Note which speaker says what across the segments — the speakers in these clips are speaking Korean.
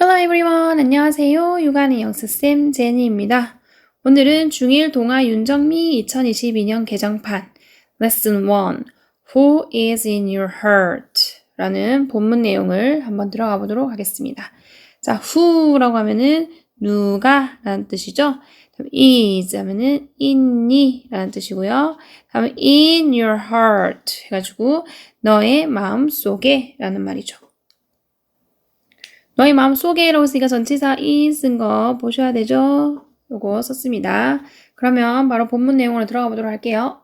Speaker 1: Hello everyone. 안녕하세요. 육아는 영스쌤 제니입니다. 오늘은 중1 동아 윤정미 2022년 개정판 Lesson 1 Who is in your heart? 라는 본문 내용을 한번 들어가 보도록 하겠습니다. 자, who라고 하면은 누가 라는 뜻이죠. is 하면은 있니 라는 뜻이고요. 다음에 in your heart 해가지고 너의 마음 속에 라는 말이죠. 너의 마음속에라고 했으니까 전치사 in 쓴 거 보셔야 되죠? 요거 썼습니다. 그러면 바로 본문 내용으로 들어가 보도록 할게요.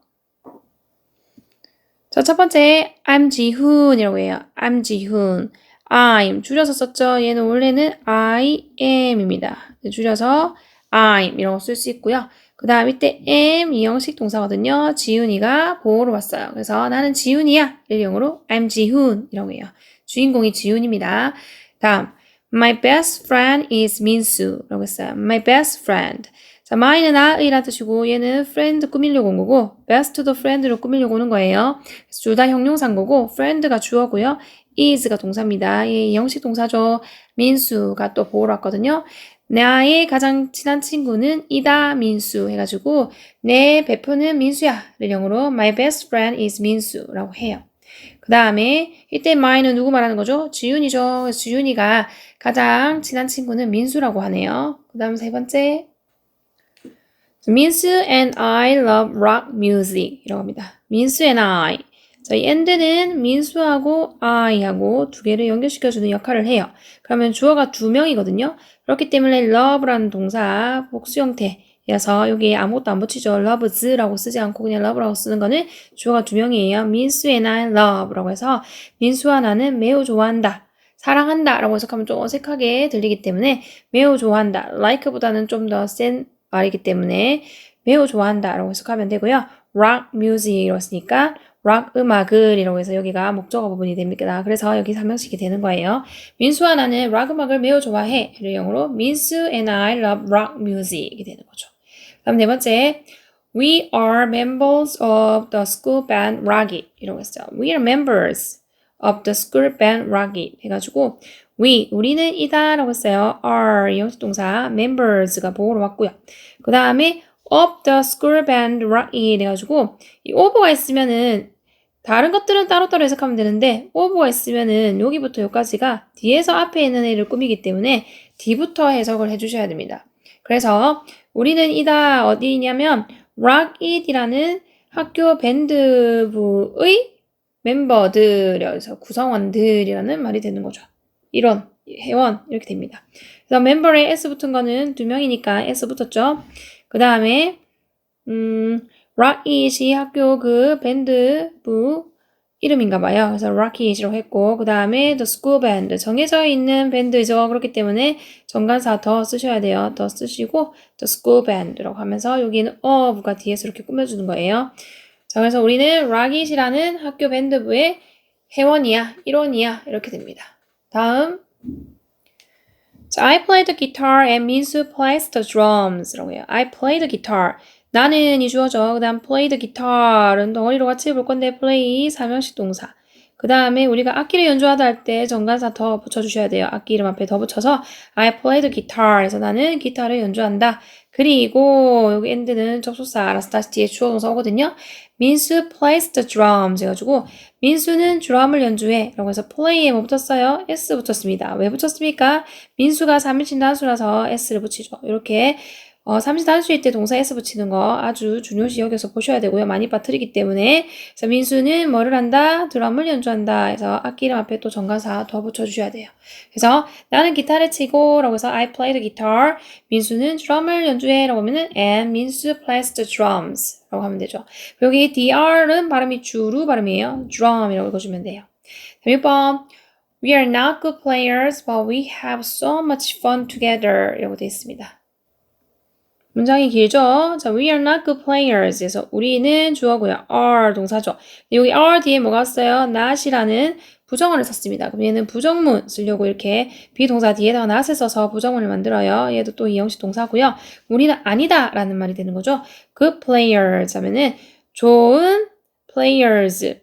Speaker 1: 자, 첫 번째 I'm 지훈이라고 해요. I'm 지훈. I'm 줄여서 썼죠. 얘는 원래는 I am입니다. 줄여서 I'm 이라고 쓸 수 있고요. 그 다음 이때 am 이 형식 동사거든요. 지훈이가 보호로 왔어요. 그래서 나는 지훈이야. 일용으로 I'm 지훈이라고 해요. 주인공이 지훈입니다. 다음 My best friend is 민수라고 했어요. My best friend. 자, my는 나의란 뜻이고 얘는 friend 꾸미려고 온 거고 best도 friend로 꾸미려고 오는 거예요. 둘 다 형용사인 거고 friend가 주어고요. is가 동사입니다. 이 형식 동사죠. 민수가 또 보호로 왔거든요. 나의 가장 친한 친구는 이다 민수 해가지고 내 베프는 민수야. 영어로 my best friend is 민수라고 해요. 그 다음에 이때 my는 누구 말하는 거죠? 지윤이죠. 그래서 지윤이가 가장 친한 친구는 민수라고 하네요. 그 다음 세 번째 민수 and I love rock music 이라고 합니다. 민수 and I 자, 이 and는 민수하고 I하고 두 개를 연결시켜주는 역할을 해요. 그러면 주어가 두 명이거든요. 그렇기 때문에 love라는 동사 복수 형태여서 여기에 아무것도 안 붙이죠. loves라고 쓰지 않고 그냥 love라고 쓰는 거는 주어가 두 명이에요. 민수 and I love라고 해서 민수와 나는 매우 좋아한다. 사랑한다 라고 해석하면 좀 어색하게 들리기 때문에 매우 좋아한다. like보다는 좀 더 센 말이기 때문에 매우 좋아한다 라고 해석하면 되고요. rock music이라고 했으니까 rock 음악을 이라고 해서 여기가 목적어 부분이 됩니다. 그래서 여기 3명씩이 되는 거예요. 민수와 나는 락 음악을 매우 좋아해. 를 영어로 민수 and I love rock music이 되는 거죠. 다음 네 번째 We are members of the school band Rocket 이라고 했어요. We are members of the school band Rocket 해가지고 우리는 이다 라고 했어요. are 형식 동사 members가 보호로 왔고요. 그 다음에 of the school band Rocket 해가지고 이 of가 있으면은 다른 것들은 따로따로 해석하면 되는데 of가 있으면은 여기부터 여기까지가 뒤에서 앞에 있는 애를 꾸미기 때문에 뒤부터 해석을 해주셔야 됩니다. 그래서 우리는 이다 어디냐면 Rocket이라는 학교 밴드부의 멤버들이어서 구성원들이라는 말이 되는 거죠. 이런 회원 이렇게 됩니다. 그래서 멤버에 S 붙은 거는 두 명이니까 S 붙었죠. 그 다음에 Rocket이 학교 그 밴드부 이름인가 봐요. 그래서 Rocket이라고 했고 그 다음에 The School Band 정해져 있는 밴드죠. 그렇기 때문에 정관사 더 쓰셔야 돼요. 더 쓰시고 The School Band라고 하면서 여기는 of가 뒤에서 이렇게 꾸며주는 거예요. 자, 그래서 우리는 Rocket이라는 학교 밴드부의 회원이야, 일원이야 이렇게 됩니다. 다음 자, I play the guitar and 민수 plays the drums 라고 해요. I play the guitar 나는 이 주어죠. 그 다음 play the guitar은 덩어리로 같이 볼 건데 play 사명식 동사. 그 다음에 우리가 악기를 연주하다 할 때 정관사 더 붙여주셔야 돼요. 악기 이름 앞에 더 붙여서 I play the guitar 해서 나는 기타를 연주한다. 그리고 여기 end는 접속사 알아서 다시 뒤에 주어 동사 오거든요. 민수 plays the drums 해가지고 민수는 드럼을 연주해 라고 해서 play에 뭐 붙었어요? S 붙였습니다. 왜 붙였습니까? 민수가 3인칭 단수라서 S를 붙이죠. 이렇게 3인칭 단수일 때 동사 S 붙이는 거 아주 중요시 여겨서 보셔야 되고요. 많이 빠뜨리기 때문에 그래서 민수는 뭐를 한다? 드럼을 연주한다 해서 악기 이름 앞에 또 정관사 더 붙여주셔야 돼요. 그래서 나는 기타를 치고 라고 해서 I play the guitar 민수는 드럼을 연주해 라고 하면은 and 민수 plays the drums 라고 하면 되죠. 여기 dr은 발음이 주루 발음이에요. drum이라고 읽어주면 돼요. 6번 We are not good players but we have so much fun together 이라고 되어 있습니다. 문장이 길죠? 자, we are not good players. 그래서 우리는 주어고요. are 동사죠. 여기 are 뒤에 뭐가 왔어요? not이라는 부정어를 썼습니다. 그럼 얘는 부정문 쓰려고 이렇게 비동사 뒤에다가 not을 써서 부정문을 만들어요. 얘도 또 이형식 동사고요. 우리는 아니다 라는 말이 되는 거죠. good players 하면은 좋은 players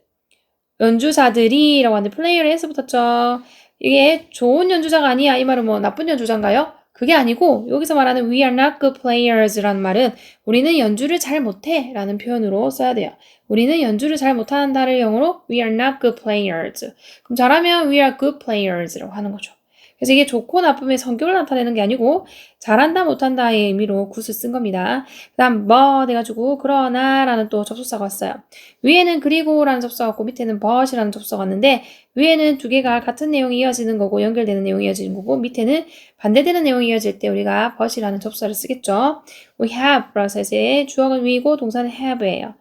Speaker 1: 연주자들이 라고 하는데 플레이어를 해서 붙었죠. 이게 좋은 연주자가 아니야. 이 말은 뭐 나쁜 연주자인가요? 그게 아니고 여기서 말하는 we are not good players라는 말은 우리는 연주를 잘 못해 라는 표현으로 써야 돼요. 우리는 연주를 잘 못한다를 영어로 we are not good players. 그럼 잘하면 we are good players라고 하는 거죠. 그래서 이게 좋고 나쁨의 성격을 나타내는 게 아니고 잘한다 못한다의 의미로 굿을 쓴 겁니다. 그 다음 but 해가지고 그러나 라는 또 접속사가 왔어요. 위에는 그리고 라는 접속사가 왔고 밑에는 but이라는 접속사가 왔는데 위에는 두 개가 같은 내용이 이어지는 거고 연결되는 내용이 이어지는 거고 밑에는 반대되는 내용이 이어질 때 우리가 but이라는 접속사를 쓰겠죠. We have 플러스 이제 주어는 we고 동사는 have예요.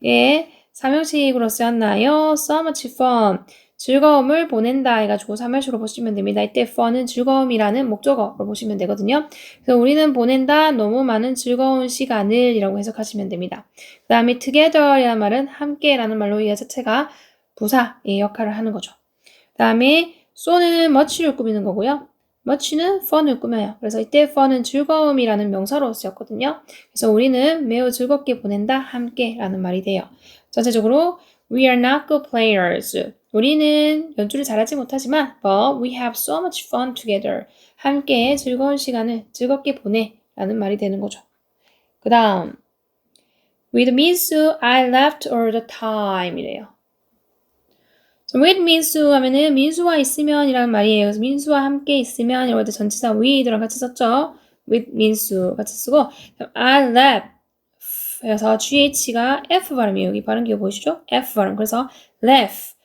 Speaker 1: 예, 삼형식으로 쓰였나요? So much fun. 즐거움을 보낸다 해가지고 삼형식으로 보시면 됩니다. 이때 fun은 즐거움이라는 목적어로 보시면 되거든요. 그래서 우리는 보낸다 너무 많은 즐거운 시간을 이라고 해석하시면 됩니다. 그 다음에 together이라는 말은 함께라는 말로 이 자체가 부사의 역할을 하는 거죠. 그 다음에 so는 much를 꾸미는 거고요. much는 fun을 꾸며요. 그래서 이때 fun은 즐거움이라는 명사로 쓰였거든요. 그래서 우리는 매우 즐겁게 보낸다 함께라는 말이 돼요. 전체적으로 we are not good players. 우리는 연주를 잘하지 못하지만 but we have so much fun together. 함께 즐거운 시간을 즐겁게 보내 라는 말이 되는 거죠. 그 다음 with 민수 I laughed all the time 이래요. with 민수 하면은 민수와 있으면 이라는 말이에요. 그래서 민수와 함께 있으면 이럴 때 전치사 with랑 같이 썼죠. with 민수 같이 쓰고 I laugh 그래서 GH가 F 발음이에요. 여기 발음 기호 보이시죠? F 발음. 그래서 laugh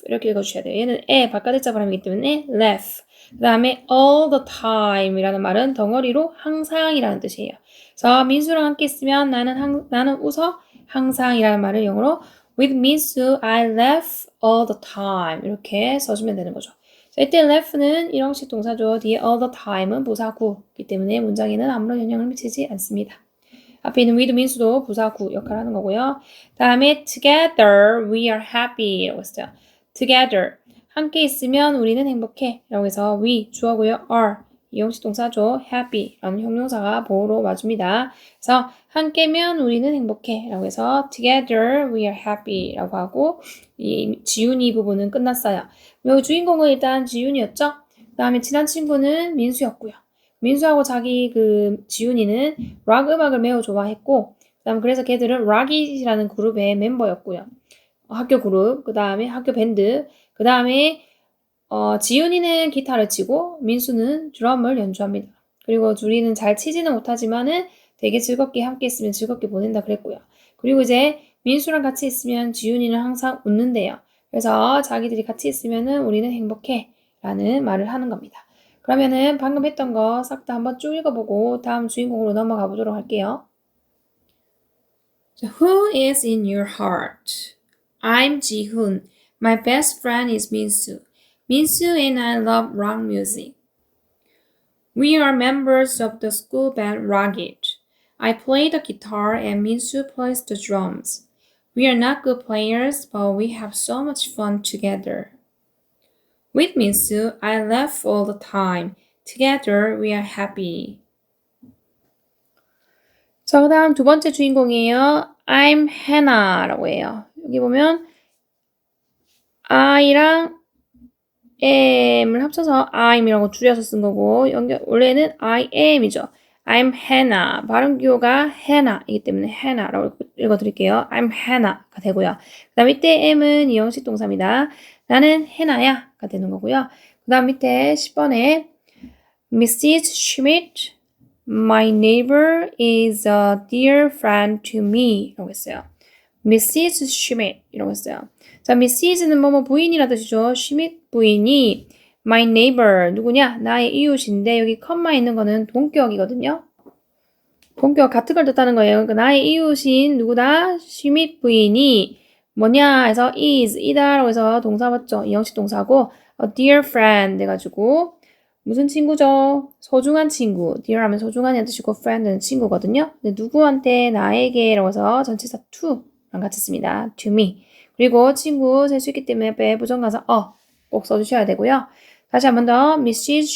Speaker 1: 이렇게 읽어주셔야 돼요. 얘는 바깥글자 발음이기 때문에 laugh. 그 다음에 all the time 이라는 말은 덩어리로 항상이라는 뜻이에요. 그래서 민수랑 함께 있으면 나는 웃어 항상이라는 말을 영어로 with 민수 I laugh all the time 이렇게 써주면 되는 거죠. 자, 이때 laugh는 일형식 동사죠. 뒤에 all the time은 부사구이기 때문에 문장에는 아무런 영향을 미치지 않습니다. 앞에 있는 with 민수도 부사구 역할을 하는 거고요. 다음에 together we are happy 라고 했어요. together 함께 있으면 우리는 행복해 라고 해서 we 주어고요. are 이형식 동사죠. happy 라는 형용사가 보호로 와줍니다. 그래서 함께면 우리는 행복해 라고 해서 together we are happy 라고 하고 이 지훈이 부분은 끝났어요. 여기 주인공은 일단 지훈이었죠. 그 다음에 친한 친구는 민수였고요. 민수하고 자기 지훈이는 락 음악을 매우 좋아했고 그다음 그래서 걔들은 락잇이라는 그룹의 멤버였고요. 학교 그룹, 그 다음에 학교 밴드, 그 다음에 지훈이는 기타를 치고 민수는 드럼을 연주합니다. 그리고 둘이는 잘 치지는 못하지만은 되게 즐겁게 함께 있으면 즐겁게 보낸다 그랬고요. 그리고 이제 민수랑 같이 있으면 지훈이는 항상 웃는데요. 그래서 자기들이 같이 있으면은 우리는 행복해 라는 말을 하는 겁니다. 그러면은 방금 했던 거 싹 다 한번 쭉 읽어보고 다음 주인공으로 넘어가 보도록 할게요. So, who is in your heart? I'm Ji-hoon. My best friend is Min-soo. Min-soo and I love rock music. We are members of the school band Rocket. I play the guitar and Min-soo plays the drums. We are not good players, but we have so much fun together. With Min-soo, I laugh all the time. Together, we are happy. 자, 그 다음 두 번째 주인공이에요. I'm Hannah라고 해요. 여기 보면 I랑 M을 합쳐서 I'이라고 줄여서 쓴 거고 원래는 I am이죠. I'm Hannah. 발음 기호가 Hannah이기 때문에 Hannah라고 읽어드릴게요. I'm Hannah가 되고요. 그 다음 밑에 M은 이형식 동사입니다. 나는 해나야가 되는 거고요. 그 다음 밑에 10번에 Mrs. Schmidt, my neighbor is a dear friend to me 라고 했어요. Mrs. Schmidt 이라고 했어요. 자, Mrs는 뭐뭐 부인이라 뜻이죠. Schmidt 부인이 my neighbor 누구냐? 나의 이웃인데 여기 컴마 있는 거는 동격이거든요. 동격 같은 걸 뜻하는 거예요. 그러니까 나의 이웃인 누구다? Schmidt 부인이 뭐냐 해서 is, 이다라고 해서 동사 맞죠? 이형식 동사고 a dear friend 해가지고 무슨 친구죠? 소중한 친구. dear 하면 소중한이라는 뜻이고 friend는 친구거든요. 근데 누구한테 나에게 라고 해서 전치사 to랑 같이 씁니다. to me. 그리고 친구 셀 수 있기 때문에 앞에 부정가사 꼭 써주셔야 되고요. 다시 한 번 더 Mrs.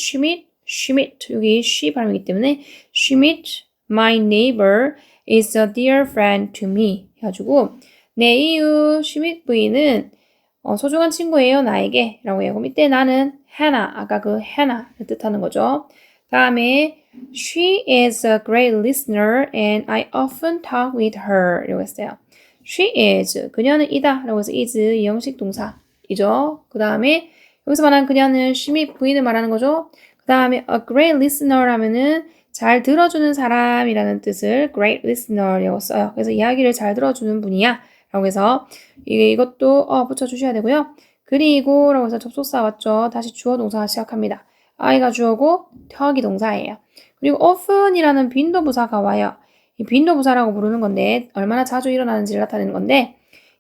Speaker 1: Schmidt 여기 she 발음이기 때문에 Schmidt, my neighbor is a dear friend to me 해가지고 내 이웃 슈밋 부인은 소중한 친구예요 나에게 라고 해요. 그럼 이때 나는 Hannah, 아까 그 Hannah를 뜻하는 거죠. 다음에 She is a great listener and I often talk with her 이라고 했어요. She is, 그녀는 이다 라고 해서 is 이형식 동사이죠. 그 다음에 여기서 말하는 그녀는 she 및 부인을 말하는 거죠. 그 다음에 a great listener 하면은 잘 들어주는 사람이라는 뜻을 great listener이라고 써요. 그래서 이야기를 잘 들어주는 분이야 라고 해서 이것도 붙여주셔야 되고요. 그리고 라고 해서 접속사 왔죠. 다시 주어 동사가 시작합니다. I가 주어고 talk이 동사예요. 그리고 often이라는 빈도부사가 와요. 이 빈도부사라고 부르는 건데 얼마나 자주 일어나는지를 나타내는 건데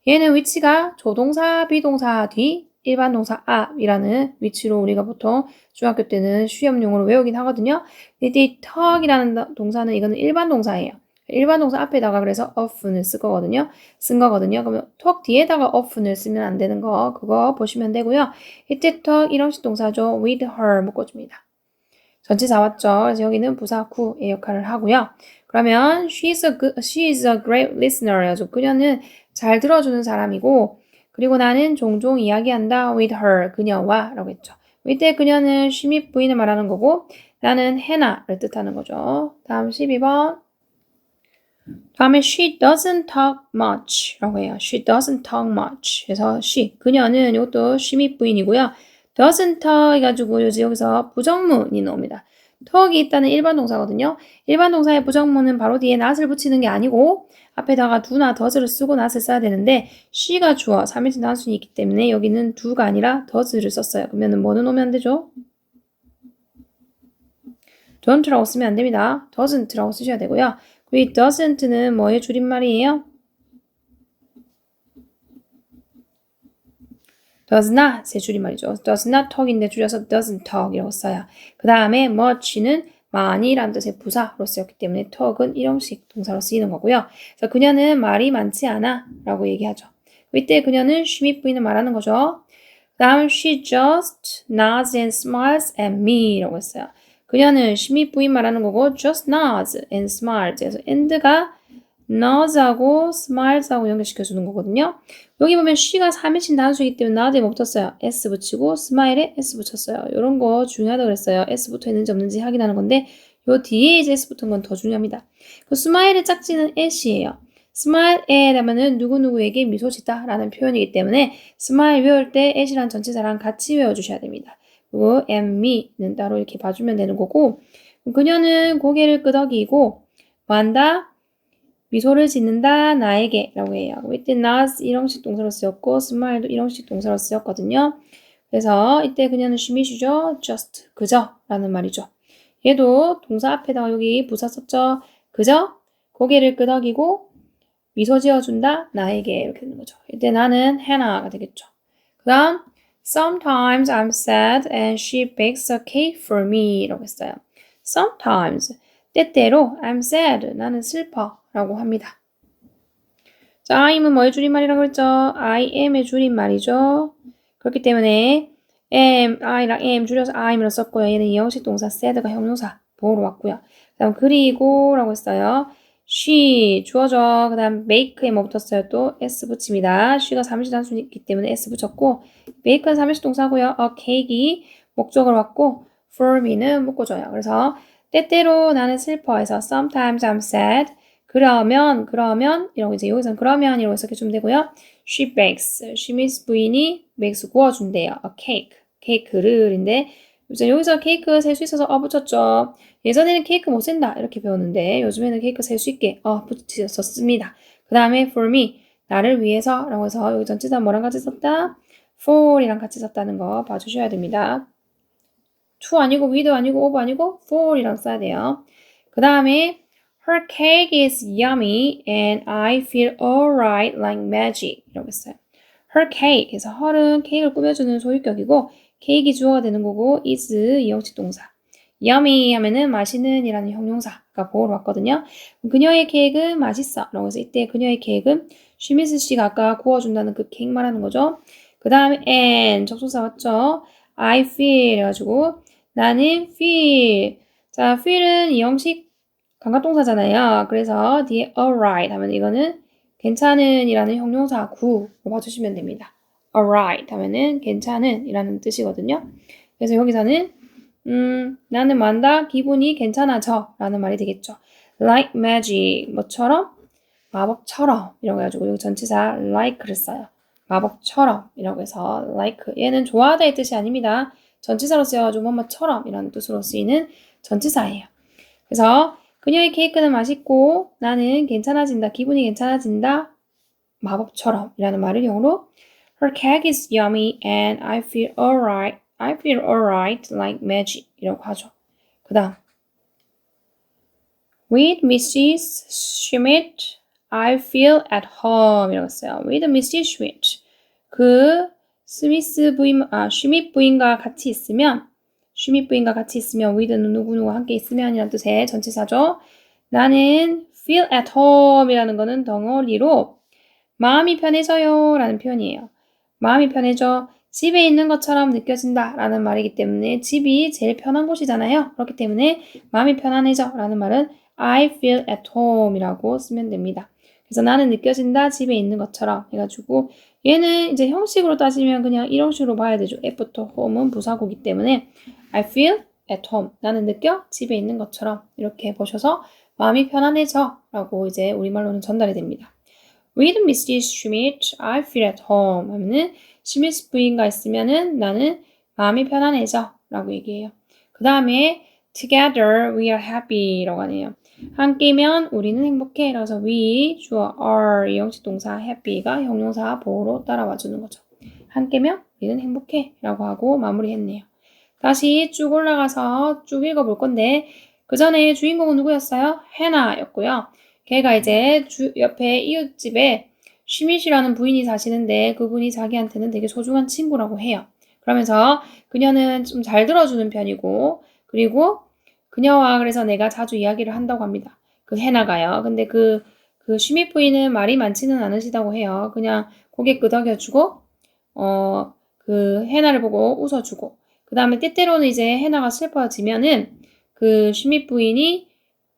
Speaker 1: 얘는 위치가 조동사, 비동사 뒤 일반 동사 앞이라는 위치로 우리가 보통 중학교 때는 시험용으로 외우긴 하거든요. 근데 이 talk이라는 동사는 이거는 일반 동사예요. 일반 동사 앞에다가 그래서 often을 쓴 거거든요. 그러면 talk 뒤에다가 often을 쓰면 안 되는 거 그거 보시면 되고요. 이때 talk 일형식 동사죠. with her 묶어줍니다. 전치사 왔죠. 그래서 여기는 부사 구의 역할을 하고요. 그러면 she is a great listener. 그녀는 잘 들어주는 사람이고 그리고 나는 종종 이야기한다 with her, 그녀와 라고 했죠. 이때 그녀는 she 및 부인을 말하는 거고 나는 Hannah를 뜻하는 거죠. 다음 12번. 다음에 she doesn't talk much 라고 해요. She doesn't talk much. 그래서 she, 그녀는 이것도 she 및 부인이고요. doesn't talk 해가지고 여기서 부정문이 나옵니다. talk이 있다는 일반 동사거든요. 일반 동사의 부정문은 바로 뒤에 not을 붙이는 게 아니고 앞에다가 do나 does를 쓰고 not을 써야 되는데 she가 주어, 3인칭 단순이 있기 때문에 여기는 do가 아니라 does를 썼어요. 그러면 뭐는 오면 안 되죠? don't라고 쓰면 안 됩니다. doesn't라고 쓰셔야 되고요. 그리고 이 doesn't는 뭐의 줄임말이에요? does not의 줄임말이죠. does not talk인데 줄여서 doesn't talk이라고 써요. 그 다음에 much는 많이란 뜻의 부사로 쓰였기 때문에 talk은 일형식 동사로 쓰이는 거고요. 그래서 그녀는 말이 많지 않아 라고 얘기하죠. 이때 그녀는 she 및 부인을 말하는 거죠. 그 다음 she just nods and smiles at me 라고 했어요. 그녀는 she 및 부인 말하는 거고 just nods and smiles. 그래서 and가 nods하고 smiles하고 연결시켜주는 거거든요. 여기 보면 she가 3인칭 단수이기 때문에 nod에 뭐 붙었어요? s 붙이고 smile에 s 붙였어요. 이런 거 중요하다고 그랬어요. s 붙어있는지 없는지 확인하는 건데 요 뒤에 이제 s 붙은 건 더 중요합니다. 그 smile의 짝지는 at이에요. smile에 하면은 누구누구에게 미소 짓다 라는 표현이기 때문에 smile 외울 때 at이란 전치사랑 같이 외워주셔야 됩니다. 그리고 and me는 따로 이렇게 봐주면 되는 거고 그녀는 고개를 끄덕이고 뭐 한다? 미소를 짓는다 나에게 라고 해요. 이때 not 일형식 동사로 쓰였고 smile도 일형식 동사로 쓰였거든요. 그래서 이때 그녀는 쉬미쉬죠. just 그저 라는 말이죠. 얘도 동사 앞에다가 여기 부사 썼죠. 그저 고개를 끄덕이고 미소 지어준다 나에게 이렇게 되는 거죠. 이때 나는 Hannah가 되겠죠. 그 다음 Sometimes I'm sad and she bakes a cake for me 라고 했어요. Sometimes 때때로 I'm sad 나는 슬퍼 라고 합니다. 자, I'm은 뭐의 줄임말이라고 했죠? I am의 줄임말이죠. 그렇기 때문에 am, I랑 am 줄여서 I'm으로 썼고요. 얘는 이형식 동사 sad가 형용사 보호로 왔고요. 그 다음 그리고 라고 했어요. she 주어져. 그 다음 make에 뭐 붙었어요? 또 s 붙입니다. she가 3인칭 단수이기 때문에 s 붙였고 make는 3인칭 동사고요. a cake이 목적으로 왔고 for me는 묶어줘요. 그래서 때때로 나는 슬퍼해서 sometimes I'm sad. 그러면 이러고 이제 여기서는 그러면 이라고 해석해주면 되고요. She bakes. She means 부인이 makes 구워준대요. A cake. 케이크를인데 여기서 케이크 셀 수 있어서 붙였죠. 예전에는 케이크 못 센다 이렇게 배웠는데 요즘에는 케이크 셀 수 있게 붙였었습니다. 그 다음에 for me 나를 위해서 라고 해서 여기 전치사 뭐랑 같이 썼다? for이랑 같이 썼다는 거 봐주셔야 됩니다. to 아니고 with 아니고 of 아니고 for이랑 써야 돼요. 그 다음에 Her cake is yummy and I feel alright like magic 이라고 했어요. Her cake 그래서 her은 케이크를 꾸며주는 소유격이고 케이크이 주어가 되는 거고 is 이형식 동사 yummy 하면은 맛있는 이라는 형용사가 보호로 왔거든요. 그녀의 케이크는 맛있어 라고 해서 이때 그녀의 케이크는 쉬미스 씨가 아까 구워준다는 그 케이크 말하는 거죠. 그 다음에 and 접속사 왔죠. I feel 해가지고 나는 feel 자 feel은 이형식 감각동사잖아요. 그래서 뒤에 alright 하면 이거는 괜찮은 이라는 형용사 구로 봐주시면 됩니다. alright 하면은 괜찮은 이라는 뜻이거든요. 그래서 여기서는 나는 만다 기분이 괜찮아져 라는 말이 되겠죠. Like magic 뭐처럼? 마법처럼 이라고 해가지고 여기 전치사 like를 써요. 마법처럼 이라고 해서 like 얘는 좋아하다의 뜻이 아닙니다. 전치사로 쓰여가지고 뭐뭐처럼 이라는 뜻으로 쓰이는 전치사예요. 그래서 그녀의 케이크는 맛있고 나는 괜찮아진다. 기분이 괜찮아진다. 마법처럼 이라는 말을 영어로 Her cake is yummy and I feel alright. I feel alright like magic 이라고 하죠. 그 다음 With Mrs. Schmidt, I feel at home 이라고 써요. With Mrs. Schmidt 그 스미스 부인, 슈밋 부인과 같이 있으면 with는 누구누구 함께 있으면 이란 뜻의 전치사죠. 나는 feel at home 이라는 거는 덩어리로 마음이 편해져요 라는 표현이에요. 마음이 편해져 집에 있는 것처럼 느껴진다 라는 말이기 때문에 집이 제일 편한 곳이잖아요. 그렇기 때문에 마음이 편안해져 라는 말은 I feel at home 이라고 쓰면 됩니다. 그래서 나는 느껴진다 집에 있는 것처럼 해가지고 얘는 이제 형식으로 따지면 그냥 이런 식으로 봐야 되죠. F부터 home은 부사구이기 때문에 I feel at home 나는 느껴 집에 있는 것처럼 이렇게 보셔서 마음이 편안해져 라고 이제 우리말로는 전달이 됩니다. With Mrs. Schmidt, I feel at home 하면은 슈미스 부인과 있으면은 나는 마음이 편안해져 라고 얘기해요. 그 다음에 Together we are happy 라고 하네요. 함께면 우리는 행복해. 그래서 we, 주어, are, 이형식 동사 happy가 형용사 보호로 따라와 주는 거죠. 함께면 우리는 행복해 라고 하고 마무리했네요. 다시 쭉 올라가서 쭉 읽어볼 건데 그 전에 주인공은 누구였어요? 해나였고요. 걔가 이제 옆에 이웃집에 슈밋이라는 부인이 사시는데 그분이 자기한테는 되게 소중한 친구라고 해요. 그러면서 그녀는 좀 잘 들어주는 편이고 그리고 그녀와 그래서 내가 자주 이야기를 한다고 합니다. 그 해나가요. 근데 그 슈밋 부인은 말이 많지는 않으시다고 해요. 그냥 고개 끄덕여주고 그 해나를 보고 웃어주고 그 다음에 때때로는 이제 해나가 슬퍼지면은 그 슈밋 부인이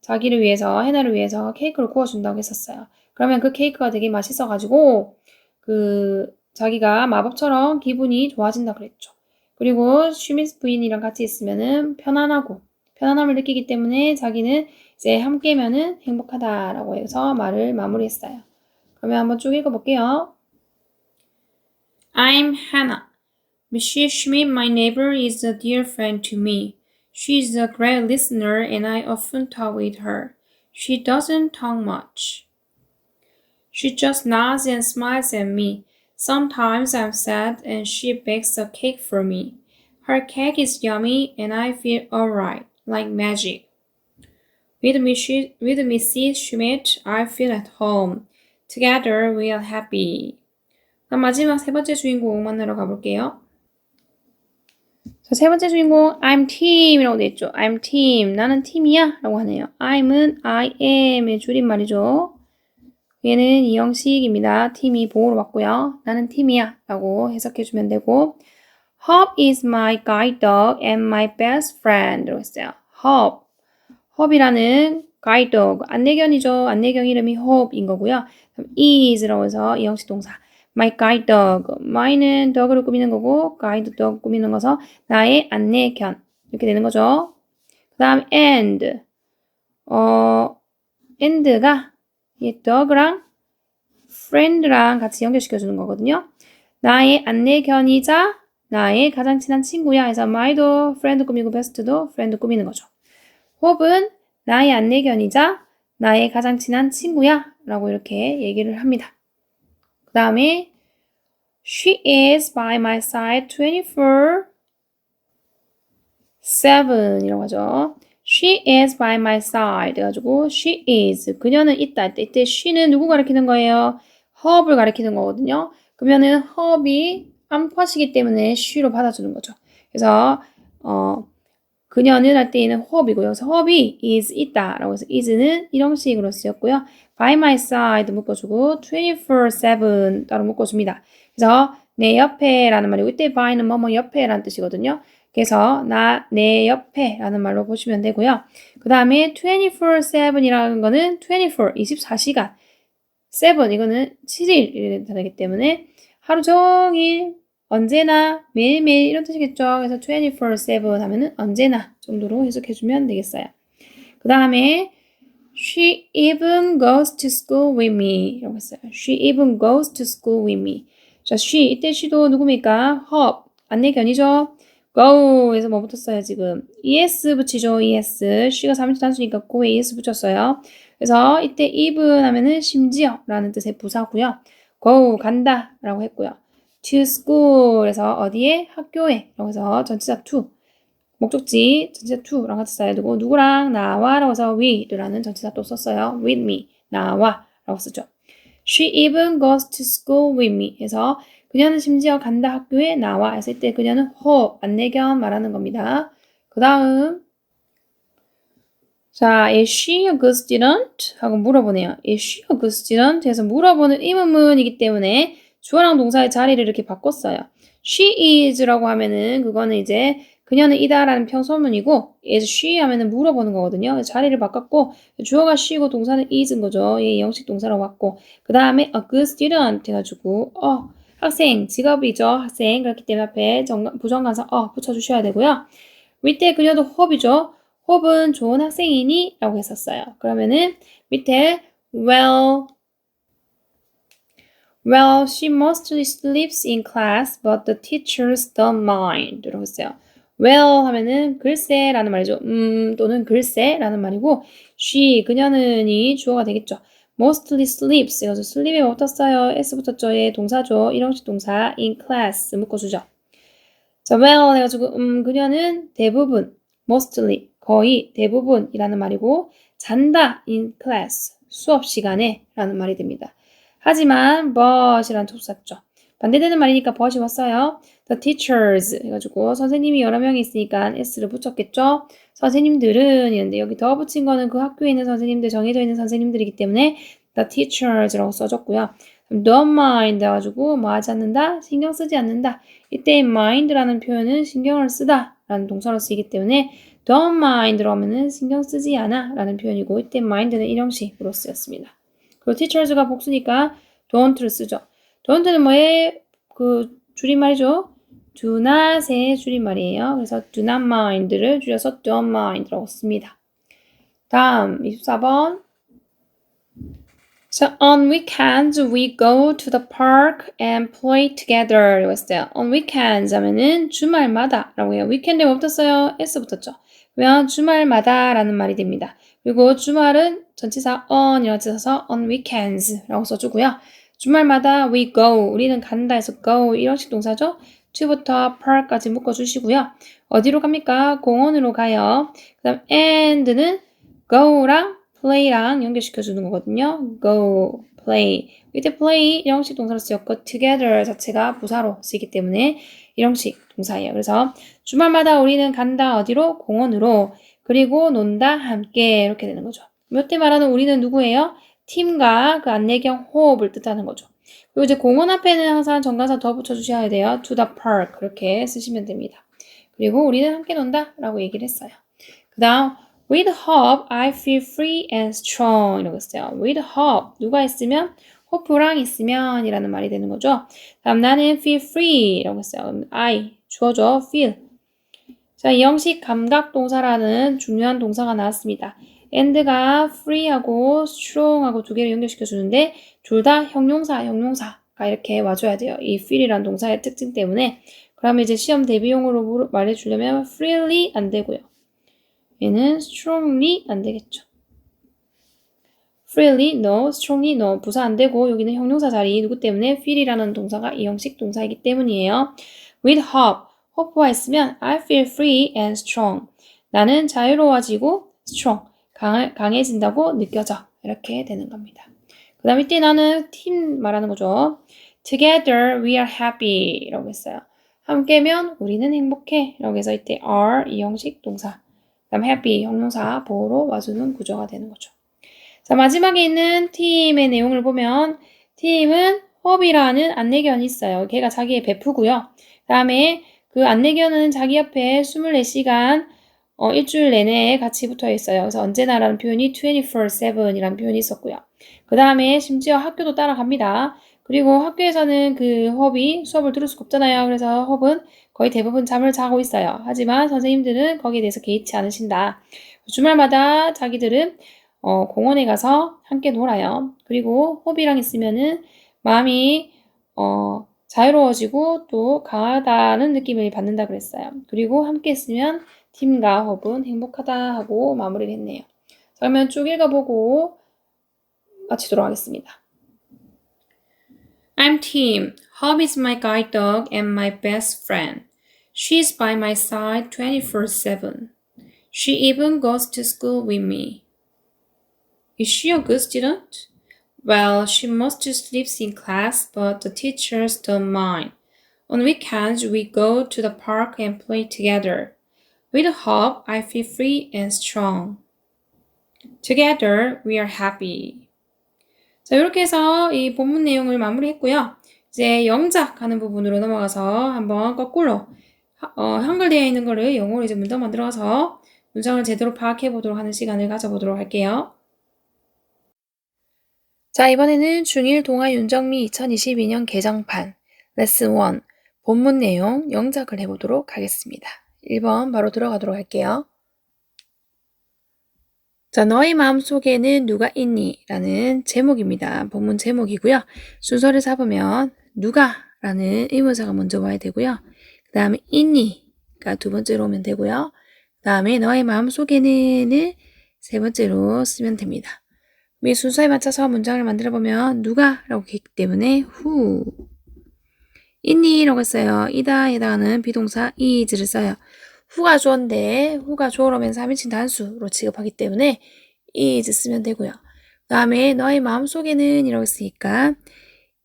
Speaker 1: 자기를 위해서 해나를 위해서 케이크를 구워준다고 했었어요. 그러면 그 케이크가 되게 맛있어가지고 그 자기가 마법처럼 기분이 좋아진다 그랬죠. 그리고 슈밋 부인이랑 같이 있으면은 편안함을 느끼기 때문에 자기는 이제 함께면은 행복하다라고 해서 말을 마무리했어요. 그러면 한번 쭉 읽어볼게요. I'm Hannah. Mrs. Schmidt, my neighbor, is a dear friend to me. She is a great listener and I often talk with her. She doesn't talk much. She just nods and smiles at me. Sometimes I'm sad and she bakes a cake for me. Her cake is yummy and I feel alright, like magic. With Mrs. Schmidt, I feel at home. Together we are happy. 그럼 마지막 세 번째 주인공 만나러 가볼게요. 자, 세 번째 주인공 I'm team이라고 되어 있죠. I'm team. 나는 팀이야 라고 하네요. I'은 I am의 줄임말이죠. 얘는 이 형식입니다. 팀이 보호로 왔고요. 나는 팀이야 라고 해석해주면 되고 Hop is my guide dog and my best friend 라고 했어요. Hop이라는 guide dog, 안내견이죠. 안내견 이름이 Hop인 거고요. is라고 해서 이 형식 동사 my guide dog, my는 dog를 꾸미는 거고 guide dog 꾸미는 거서 나의 안내견 이렇게 되는 거죠. 그 다음 and가 이 dog랑 friend랑 같이 연결시켜주는 거거든요. 나의 안내견이자 나의 가장 친한 친구야 해서 my도 friend 꾸미고 best도 friend 꾸미는 거죠. hope은 나의 안내견이자 나의 가장 친한 친구야 라고 이렇게 얘기를 합니다. 그 다음에 She is by my side 24/7 이라고 하죠. She is by my side 해가지고 she is 그녀는 있다. 이때 she는 누구 가리키는 거예요? hop을 가리키는 거거든요. 그러면은 hop이 암컷이기 때문에 she로 받아주는 거죠. 그래서 그녀는 할 때에는 hop이고요. 그래서 hop이 is 있다 라고 해서 is는 이런 식으로 쓰였고요. by my side 묶어주고 24/7 따로 묶어줍니다. 그래서 내 옆에 라는 말이고 이때 by는 뭐뭐 옆에 라는 뜻이거든요. 그래서 내 옆에 라는 말로 보시면 되고요. 그 다음에 24/7이라는 거는 24시간 7 이거는 7일 이렇게 되기 때문에 하루 종일 언제나, 매일매일 이런 뜻이겠죠. 그래서 24/7 하면은 언제나 정도로 해석해주면 되겠어요. 그 다음에 She even goes to school with me 이라고 했어요. She even goes to school with me. 자, she 이때 she도 누굽니까? hop 안내견이죠. go에서 뭐 붙었어요 지금? es 붙이죠. es. she가 3인칭 단수니까 go에 es 붙였어요. 그래서 이때 even 하면은 심지어 라는 뜻의 부사고요. go 간다 라고 했고요. to school에서 어디에? 학교에 라고 해서 전치사 to 목적지 전치사 to랑 같이 써야 되고 누구랑 나와 라고 해서 we라는 전치사 또 썼어요. with me 나와 라고 쓰죠. She even goes to school with me 해서 그녀는 심지어 간다 학교에 나와 했을 때 그녀는 her 안내견 말하는 겁니다. 그 다음 자, is she a good student? 하고 물어보네요. is she a good student? 해서 물어보는 의문문이기 때문에 주어랑 동사의 자리를 이렇게 바꿨어요. she is라고 하면은 그거는 이제 그녀는 이다라는 평소문이고 is she 하면은 물어보는 거거든요. 자리를 바꿨고 주어가 she고 동사는 is인 거죠. 예, 영식 동사로 바꿨고 그 다음에 a good student 해가지고 학생, 직업이죠. 학생 그렇기 때문에 앞에 부정관사 붙여주셔야 되고요. 밑에 그녀도 hope이죠. hope은 좋은 학생이니? 라고 했었어요. 그러면은 밑에 Well, she mostly sleeps in class, but the teachers don't mind. 라고 했어요. Well 하면은 글쎄라는 말이죠. 또는 글쎄라는 말이고 she 그녀는이 주어가 되겠죠. Mostly sleeps. 그래서 sleep에 뭐 붙었어요? s 붙었죠. 예, 동사죠. 일형식 동사 in class 묶어주죠. 자, well 해가지고 그녀는 대부분 mostly 거의 대부분이라는 말이고 잔다 in class 수업 시간에 라는 말이 됩니다. 하지만 but이라는 접수 샀죠. 반대되는 말이니까 but이 왔어요. The teachers 해가지고 선생님이 여러 명이 있으니까 s를 붙였겠죠. 선생님들은 이런데 여기 더 붙인 거는 그 학교에 있는 선생님들 정해져 있는 선생님들이기 때문에 the teachers라고 써줬고요. don't mind 해가지고 뭐 하지 않는다? 신경 쓰지 않는다. 이때 mind라는 표현은 신경을 쓰다 라는 동사로 쓰이기 때문에 don't mind로 하면은 신경 쓰지 않아 라는 표현이고 이때 mind는 일형식으로 쓰였습니다. 그리고 teachers가 복수니까 don't를 쓰죠. don't는 뭐의 그 줄임말이죠. do not의 줄임말이에요. 그래서 do not mind를 줄여서 don't mind라고 씁니다. 다음 24번 So on weekends we go to the park and play together 라고 했어요. On weekends 하면은 주말마다 라고 해요. weekend에 뭐 붙었어요? s 붙었죠. 그러면 주말마다 라는 말이 됩니다. 그리고 주말은 전치사 on이라고 써서 on weekends 라고 써주고요. 주말마다 we go 우리는 간다 해서 go 이런식 동사죠. to부터 park까지 묶어주시고요. 어디로 갑니까? 공원으로 가요. 그 다음 and는 go랑 play랑 연결시켜주는 거거든요. go, play. 이때 play 일형식 동사로 쓰였고 together 자체가 부사로 쓰이기 때문에 일형식 동사예요. 그래서 주말마다 우리는 간다 어디로? 공원으로. 그리고 논다 함께 이렇게 되는 거죠. 이때 말하는 우리는 누구예요? 팀과 그 안내경 호흡을 뜻하는 거죠. 그리고 이제 공원 앞에는 항상 정관사 더 붙여주셔야 돼요. to the park 그렇게 쓰시면 됩니다. 그리고 우리는 함께 논다 라고 얘기를 했어요. 그 다음 With hope, I feel free and strong 이라고 했어요. With hope, 누가 있으면? hope랑 있으면 이라는 말이 되는 거죠. 다음 나는 feel free 이라고 했어요. I, 주어죠. feel. 자, 이 형식 감각동사라는 중요한 동사가 나왔습니다. and가 free하고 strong하고 두 개를 연결시켜주는데 둘 다 형용사가 이렇게 와줘야 돼요. 이 feel이라는 동사의 특징 때문에. 그러면 이제 시험 대비용으로 말해주려면 freely 안 되고요. 얘는 strongly 안 되겠죠. freely no, strongly no. 부사 안 되고 여기는 형용사 자리 누구 때문에 feel이라는 동사가 이 형식 동사이기 때문이에요. with hope, hope와 있으면 I feel free and strong. 나는 자유로워지고 strong, 강해진다고 느껴져. 이렇게 되는 겁니다. 그 다음 이때 나는 팀 말하는 거죠. Together we are happy 라고 했어요. 함께면 우리는 행복해 라고 해서 이때 are 이 형식 동사 그다음 happy 형용사 보호로 와주는 구조가 되는 거죠. 자 마지막에 있는 팀의 내용을 보면 팀은 허비라는 안내견이 있어요. 걔가 자기의 베프고요. 그 다음에 그 안내견은 자기 옆에 24시간 일주일 내내 같이 붙어 있어요. 그래서 언제나라는 표현이 24/7이라는 표현이 있었고요. 그 다음에 심지어 학교도 따라갑니다. 그리고 학교에서는 그 허브이 수업을 들을 수가 없잖아요. 그래서 허브는 거의 대부분 잠을 자고 있어요. 하지만 선생님들은 거기에 대해서 개의치 않으신다. 주말마다 자기들은 공원에 가서 함께 놀아요. 그리고 허브이랑 있으면은 마음이 자유로워지고 또 강하다는 느낌을 받는다 그랬어요. 그리고 함께 있으면 팀과 허브는 행복하다 하고 마무리를 했네요. 자, 그러면 쭉 읽어보고 마치도록 하겠습니다. I'm Tim. Hob is my guide dog and my best friend. She's by my side 24/7. She even goes to school with me. Is she a good student? Well, she mostly sleeps in class, but the teachers don't mind. On weekends, we go to the park and play together. With Hob, I feel free and strong. Together, we are happy. 자, 이렇게 해서 이 본문 내용을 마무리했고요. 이제 영작 하는 부분으로 넘어가서 한번 거꾸로 한글되어 있는 거를 영어로 이제 문장 만들어서 문장을 제대로 파악해 보도록 하는 시간을 가져보도록 할게요. 자, 이번에는 중1 동아 윤정미 2022년 개정판 레슨 1 본문 내용 영작을 해보도록 하겠습니다. 1번 바로 들어가도록 할게요. 자, 너의 마음속에는 누가 있니? 라는 제목입니다. 본문 제목이고요. 순서를 잡으면 누가? 라는 의문사가 먼저 와야 되고요. 그 다음에 있니가 두 번째로 오면 되고요. 그 다음에 너의 마음속에는 세 번째로 쓰면 됩니다. 이 순서에 맞춰서 문장을 만들어보면 누가? 라고 했기 때문에 who 있니? 라고 했어요. 이다에 해당하는 비동사 is를 써요. who가 주어인데 who가 주어로 오면 3인칭 단수로 취급하기 때문에 is 쓰면 되고요. 그 다음에 너의 마음속에는 이라고 했으니까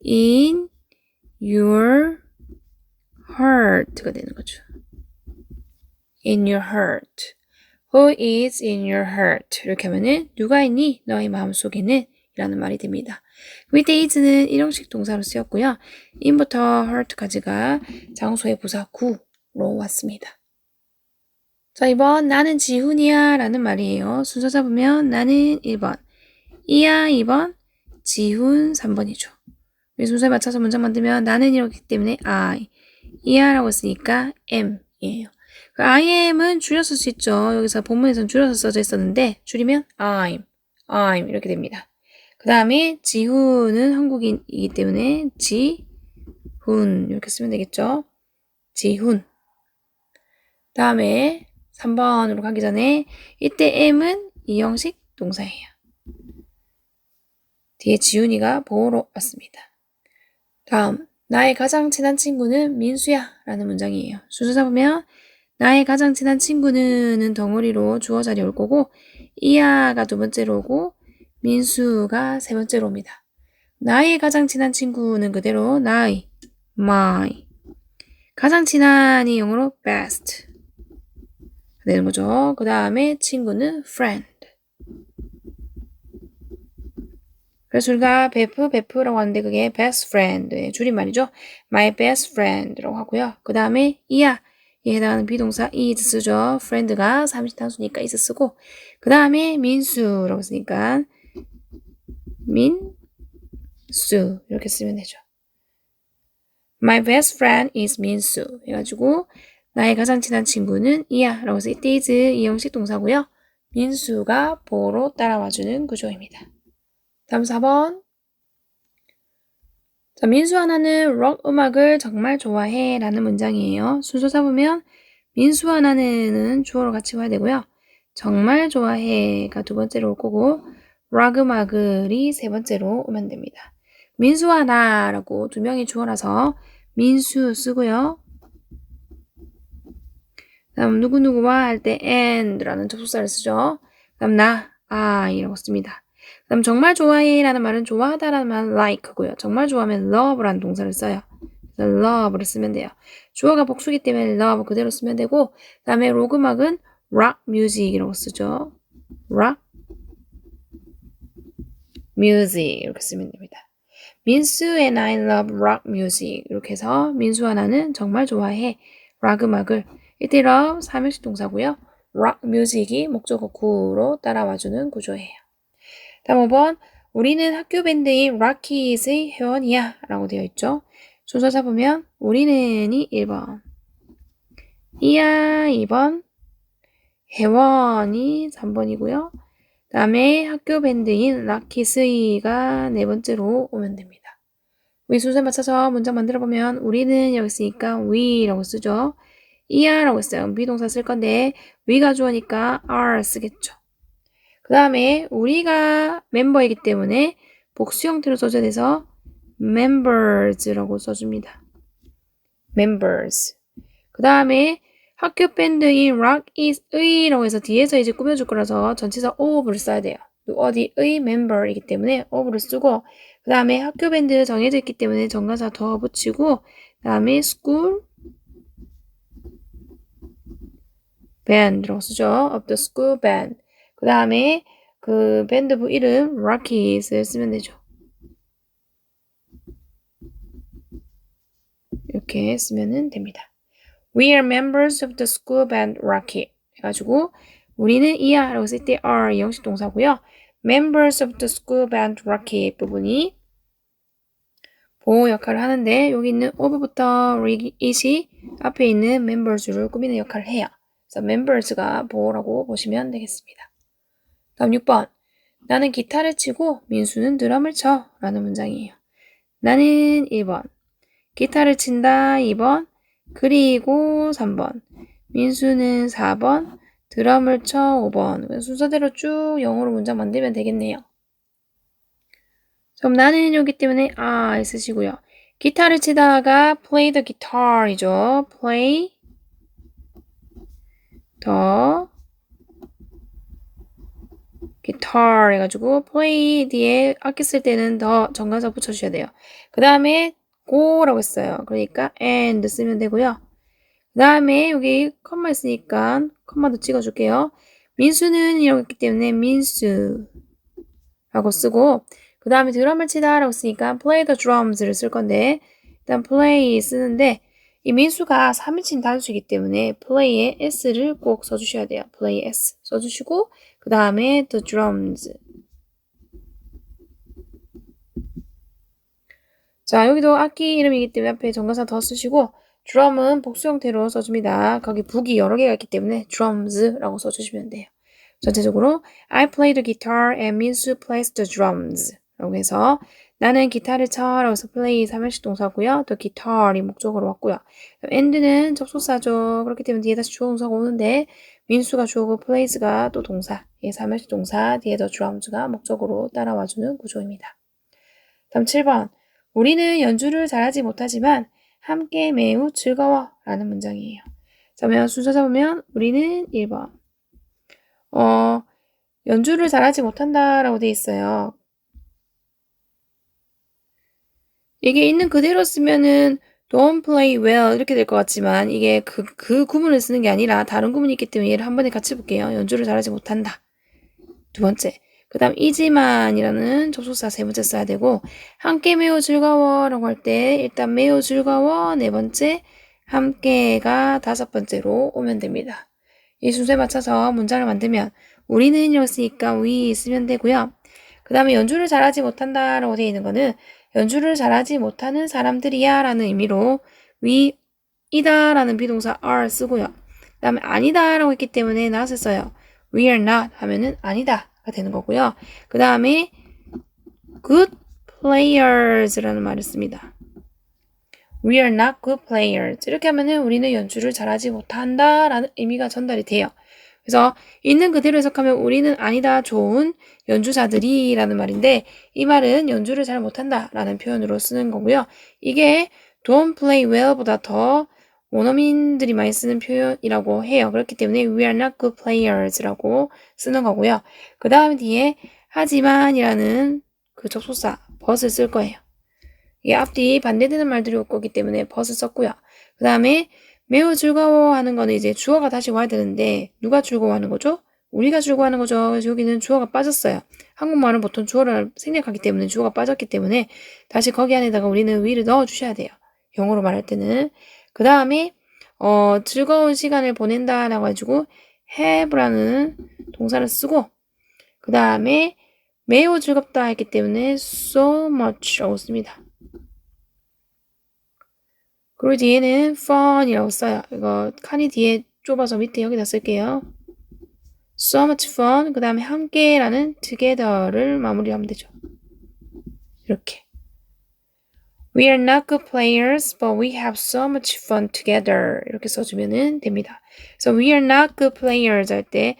Speaker 1: in your heart가 되는 거죠. in your heart. Who is in your heart? 이렇게 하면은 누가 있니? 너의 마음속에는 이라는 말이 됩니다. 밑에 is는 일형식 동사로 쓰였고요. in부터 heart까지가 장소의 부사 구로 왔습니다. 자, 2번 나는 지훈이야 라는 말이에요. 순서 잡으면 나는 1번, 이야 2번, 지훈 3번이죠. 순서에 맞춰서 문장 만들면 나는 이렇기 때문에 I, 이야 라고 했으니까 M이에요. 그 I am은 줄여서 쓸 수 있죠. 여기서 본문에서는 줄여서 써져 있었는데 줄이면 I'm 이렇게 됩니다. 그 다음에 지훈은 한국인이기 때문에 지훈 이렇게 쓰면 되겠죠. 지훈. 다음에 3번으로 가기 전에 이때 M은 이형식 동사예요. 뒤에 지훈이가 보호로 왔습니다. 다음 나의 가장 친한 친구는 민수야 라는 문장이에요. 순서 잡으면 나의 가장 친한 친구는 덩어리로 주어 자리에 올 거고 이야가 두 번째로 오고 민수가 세 번째로 옵니다. 나의 가장 친한 친구는 그대로 나의, my. 가장 친한이 영어로 best 되는 거죠. 그 다음에 친구는 friend. 그래서 우리가 베프라고 하는데 그게 best friend의 줄임말이죠. my best friend라고 하고요. 그 다음에 이에 해당하는 비동사 is 쓰죠. friend가 3인 단수니까 is 쓰고 그 다음에 민수라고 쓰니까 민수 이렇게 쓰면 되죠. My best friend is 민수 해가지고 나의 가장 친한 친구는 이야 라고 해서 이때 is 이형식 동사고요. 민수가 보호로 따라와주는 구조입니다. 다음 4번. 자, 민수 하나는 록 음악을 정말 좋아해 라는 문장이에요. 순서 잡으면 민수 하나는 주어로 같이 와야 되고요. 정말 좋아해가 두 번째로 올 거고 록 음악을이 세 번째로 오면 됩니다. 민수 하나라고 두 명이 주어라서 민수 쓰고요. 다음 누구누구와 할 때 and라는 접속사를 쓰죠. 다음 나, I라고 씁니다. 다음 정말 좋아해 라는 말은 좋아하다라는 말은 like고요. 정말 좋아하면 love라는 동사를 써요. 그래서 love를 쓰면 돼요. 주어가 복수기 때문에 love 그대로 쓰면 되고 다음에 록 음악은 rock music이라고 쓰죠. rock music 이렇게 쓰면 됩니다. 민수 and I love rock music 이렇게 해서 민수 하나는 정말 좋아해 락 음악을 이때 love 3형식 동사고요. rock music이 목적어 구로 따라와주는 구조예요. 다음 5번 우리는 학교 밴드인 락키즈의 회원이야 라고 되어 있죠. 순서 잡으면 우리는이 1번, 이야 2번, 회원이 3번이고요. 그 다음에 학교 밴드인 락키스가 네 번째로 오면 됩니다. 우리 순서에 맞춰서 문장 만들어보면 우리는 여기 있으니까 we라고 쓰죠. 이야라고 했어요. 비동사 쓸 건데 we가 주어니까 are 쓰겠죠. 그 다음에 우리가 멤버이기 때문에 복수 형태로 써줘야 돼서 members라고 써줍니다. members. 그 다음에 학교 밴드인 rock is의라고 해서 뒤에서 이제 꾸며줄 거라서 전치사 of를 써야 돼요. 어디의 member이기 때문에 of를 쓰고 그 다음에 학교 밴드 정해져 있기 때문에 정관사 더 붙이고 그 다음에 school band라고 쓰죠. of the school band. 그 다음에 그 밴드부 이름 Rockies를 쓰면 되죠. 이렇게 쓰면 됩니다. We are members of the school band Rocky. 해가지고 우리는 이야 라고 쓸 때 are 영식 동사고요. members of the school band Rocky 부분이 보호 역할을 하는데 여기 있는 of부터 it이 앞에 있는 members를 꾸미는 역할을 해요. 그래서 members가 보호라고 보시면 되겠습니다. 다음 6번. 나는 기타를 치고 민수는 드럼을 쳐 라는 문장이에요. 나는 1번. 기타를 친다 2번. 그리고 3번. 민수는 4번. 드럼을 쳐 5번. 순서대로 쭉 영어로 문장 만들면 되겠네요. 그럼 나는 여기 때문에 I 쓰시고요. 기타를 치다가 play the guitar이죠. play the guitar 해가지고 play 뒤에 악기 쓸 때는 더 정관사 붙여주셔야 돼요. 그 다음에 go라고 했어요. 그러니까 and 쓰면 되고요. 그 다음에 여기 컴마 있으니까 컴마도 찍어줄게요. 민수는 이라고 했기 때문에 민수라고 쓰고 그 다음에 드럼을 치다 라고 쓰니까 play the drums를 쓸 건데 일단 play 쓰는데 이 민수가 3인칭 단수이기 때문에 play에 s를 꼭 써주셔야 돼요. play s 써주시고 그 다음에 the drums. 자 여기도 악기 이름이기 때문에 앞에 정관사 더 쓰시고 drum은 복수 형태로 써줍니다. 거기 북이 여러 개가 있기 때문에 drums라고 써주시면 돼요. 전체적으로 I play the guitar and Minsu plays the drums 라고 해서 나는 기타를 쳐 라고 해서 play 3인칭 동사고요. 또 guitar이 목적으로 왔고요. and는 접속사죠. 그렇기 때문에 뒤에 다시 주어 동사가 오는데 민수가 주어고 plays가 또 동사 3인칭 동사 뒤에 the drums가 목적으로 따라와주는 구조입니다. 다음 7번 우리는 연주를 잘하지 못하지만 함께 매우 즐거워 라는 문장이에요. 자, 그러면 순서 잡으면 우리는 1번 연주를 잘하지 못한다 라고 되어 있어요. 이게 있는 그대로 쓰면은 don't play well 이렇게 될 것 같지만 이게 그 구문을 쓰는 게 아니라 다른 구문이 있기 때문에 얘를 한 번에 같이 볼게요. 연주를 잘하지 못한다. 두 번째. 그 다음 이지만이라는 접속사 세 번째 써야 되고 함께 매우 즐거워 라고 할 때 일단 매우 즐거워 네 번째 함께가 다섯 번째로 오면 됩니다. 이 순서에 맞춰서 문장을 만들면 우리는 이었으니까 we 쓰면 되고요. 그 다음에 연주를 잘하지 못한다 라고 되어 있는 거는 연주를 잘하지 못하는 사람들이야 라는 의미로 we 이다 라는 비동사 are 쓰고요. 그 다음에 아니다 라고 했기 때문에 not을 써요. we are not 하면은 아니다 가 되는 거고요. 그 다음에 good players라는 말을 씁니다. We are not good players. 이렇게 하면은 우리는 연주를 잘하지 못한다 라는 의미가 전달이 돼요. 그래서 있는 그대로 해석하면 우리는 아니다 좋은 연주자들이 라는 말인데 이 말은 연주를 잘 못한다 라는 표현으로 쓰는 거고요. 이게 don't play well 보다 더 원어민들이 많이 쓰는 표현이라고 해요. 그렇기 때문에 we are not good players라고 쓰는 거고요. 그 다음 뒤에 하지만이라는 그 접속사 but을 쓸 거예요. 이게 앞뒤 반대되는 말들이 올 거기 때문에 but을 썼고요. 그 다음에 매우 즐거워하는 거는 이제 주어가 다시 와야 되는데 누가 즐거워하는 거죠? 우리가 즐거워하는 거죠. 그래서 여기는 주어가 빠졌어요. 한국말은 보통 주어를 생략하기 때문에 주어가 빠졌기 때문에 다시 거기 안에다가 우리는 we를 넣어주셔야 돼요. 영어로 말할 때는. 그 다음에 즐거운 시간을 보낸다 라고 해가지고 have라는 동사를 쓰고 그 다음에 매우 즐겁다 했기 때문에 so much라고 씁니다. 그리고 뒤에는 fun이라고 써요. 이거 칸이 뒤에 좁아서 밑에 여기다 쓸게요. so much fun. 그 다음에 함께라는 together를 마무리하면 되죠. 이렇게. We are not good players, but we have so much fun together. 이렇게 써주면 됩니다. 그래서 we are not good players 할 때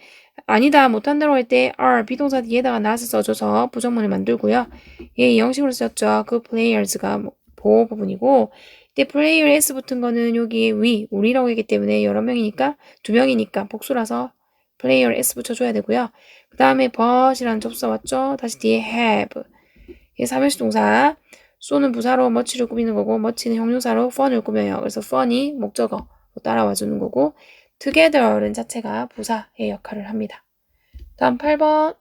Speaker 1: 아니다, 못한다고 할 때 are 비동사 뒤에다가 not을 써줘서 부정문을 만들고요. 이 형식으로 썼죠. good players가 보호 부분이고 이때 player s 붙은 거는 여기 we, 우리라고 했기 때문에 여러 명이니까 두 명이니까 복수라서 player s 붙여줘야 되고요. 그 다음에 but이라는 접사 왔죠. 다시 뒤에 have. 이게 삼형식 동사. so는 부사로 much를 꾸미는 거고 much는 형용사로 fun을 꾸며요. 그래서 fun이 목적어로 따라와 주는 거고 together는 자체가 부사의 역할을 합니다. 다음 8번.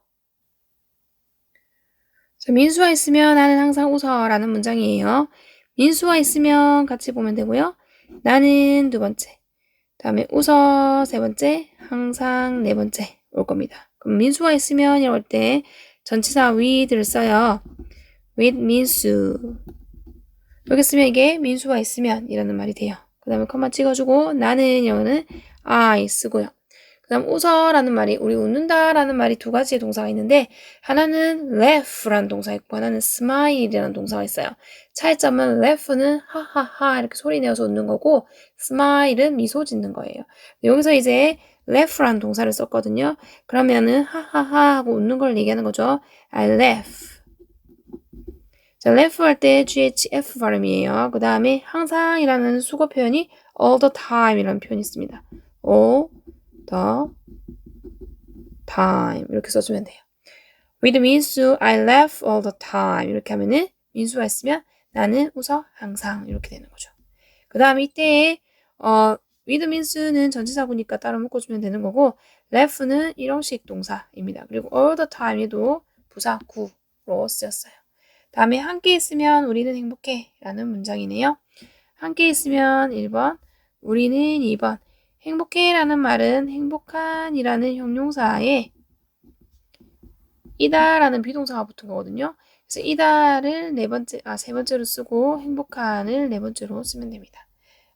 Speaker 1: 자, 민수와 있으면 나는 항상 웃어라는 문장이에요. 민수와 있으면 같이 보면 되고요. 나는 두 번째. 다음에 웃어 세 번째. 항상 네 번째 올 겁니다. 그럼 민수와 있으면 이럴 때 전치사 with를 써요. with 민수. 이렇게 쓰면 이게 민수와 있으면 이라는 말이 돼요. 그 다음에 컴마 찍어주고 나는 이거는 I 쓰고요. 그 다음 웃어라는 말이 우리 웃는다라는 말이 두 가지의 동사가 있는데 하나는 laugh라는 동사가 있고 하나는 smile이라는 동사가 있어요. 차이점은 laugh는 하하하 이렇게 소리 내어서 웃는 거고 smile은 미소 짓는 거예요. 여기서 이제 laugh라는 동사를 썼거든요. 그러면은 하하하 하고 웃는 걸 얘기하는 거죠. I laugh. 자, laugh 할 때 GHF 발음이에요. 그 다음에 항상이라는 수거 표현이 all the time이라는 표현이 있습니다. all the time 이렇게 써주면 돼요. With 민수, I laugh all the time 이렇게 하면은 민수가 있으면 나는 웃어 항상 이렇게 되는 거죠. 그 다음에 이때 with 민수는 전치사구니까 따로 묶어주면 되는 거고 laugh는 일형식 동사입니다. 그리고 all the time에도 부사구로 쓰였어요. 다음에 함께 있으면 우리는 행복해 라는 문장이네요. 함께 있으면 1번, 우리는 2번. 행복해 라는 말은 행복한 이라는 형용사에 이다 라는 비동사가 붙은 거거든요. 그래서 이다를 세 번째로 쓰고 행복한을 네 번째로 쓰면 됩니다.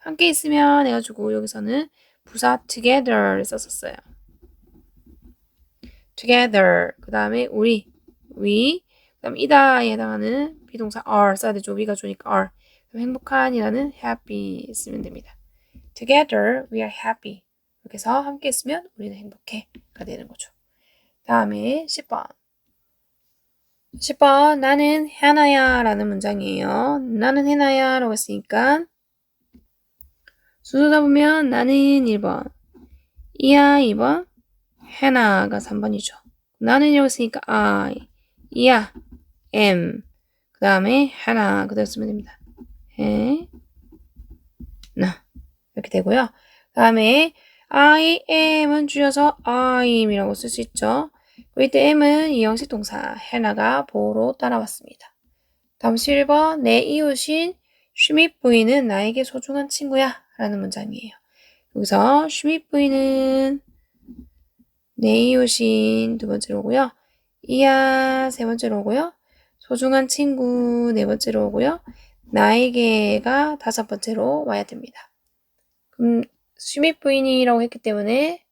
Speaker 1: 함께 있으면 해가지고 여기서는 부사 together를 썼었어요. together. 그 다음에 we. 그 다음 이다에 해당하는 비동사 are 써야 되죠. we가 좋으니까 are. 그럼 행복한이라는 happy 쓰면 됩니다. Together we are happy. 이렇게 해서 함께 있으면 우리는 행복해가 되는 거죠. 다음에 10번. 10번 나는 해나야 라는 문장이에요. 나는 해나야 라고 했으니까 순서 잡으면 나는 1번, 이야 2번, 해나가 3번이죠. 나는 여기 있으니까 I, 이야 am, 그 다음에 해나 그대로 쓰면 됩니다. 해, 나 이렇게 되고요. 그 다음에 I am은 줄여서 I'이라고 쓸 수 있죠. 이때 am은 이형식 동사 해나가 보호로 따라왔습니다. 다음 11번 내 이웃인 슈밋 부인은 나에게 소중한 친구야 라는 문장이에요. 여기서 슈밋 부인은 내 이웃인 두 번째로 오고요. 이야 세 번째로 오고요. 소중한 친구 네 번째로 오고요. 나에게가 다섯 번째로 와야 됩니다. 그럼 슈밋 부인이라고 했기 때문에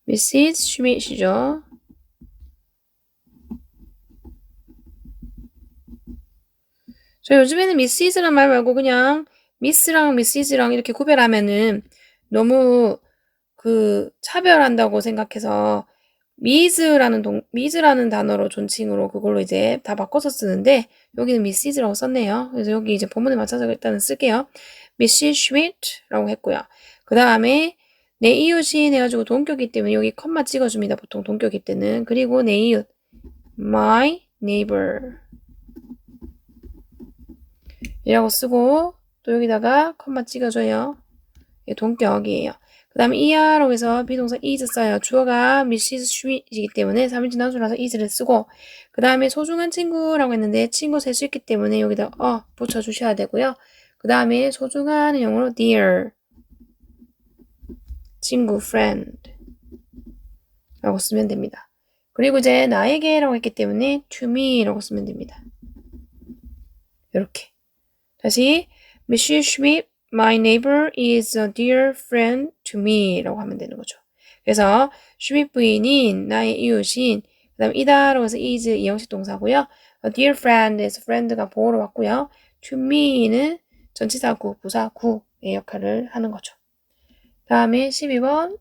Speaker 1: Mrs. 슈밋이죠. 저 요즘에는 Mrs.란 말 말고 그냥 Miss랑 Mrs.랑 이렇게 구별하면은 너무 차별한다고 생각해서 Ms라는 단어로 존칭으로 그걸로 이제 다 바꿔서 쓰는데 여기는 Mrs.라고 썼네요. 그래서 여기 이제 본문에 맞춰서 일단은 쓸게요. Mrs. Schmidt라고 했고요. 그 다음에 내 이웃이 해가지고 동격이기 때문에 여기 컴마 찍어줍니다. 보통 동격일 때는. 그리고 내 이웃 my neighbor 이라고 쓰고 또 여기다가 컴마 찍어줘요. 이게 동격이에요. 그 다음에 이하라고 해서 비동사 is 써요. 주어가 Mrs. Schmidt이기 때문에 3인칭 단수라서 is를 쓰고 그 다음에 소중한 친구라고 했는데 친구 셀 수 있기 때문에 여기다 붙여주셔야 되고요. 그 다음에 소중한 영어로 dear 친구 friend 라고 쓰면 됩니다. 그리고 이제 나에게라고 했기 때문에 to me라고 쓰면 됩니다. 이렇게. 다시 Monsieur Schmidt, my neighbor is a dear friend to me 라고 하면 되는 거죠. 그래서 슈밋 부인인 나의 이웃인 그 다음 이다라고 해서 is 이형식 동사고요. a dear friend에서 friend가 보호로 왔고요. to me는 전치사구, 부사구의 역할을 하는 거죠. 다음에 12번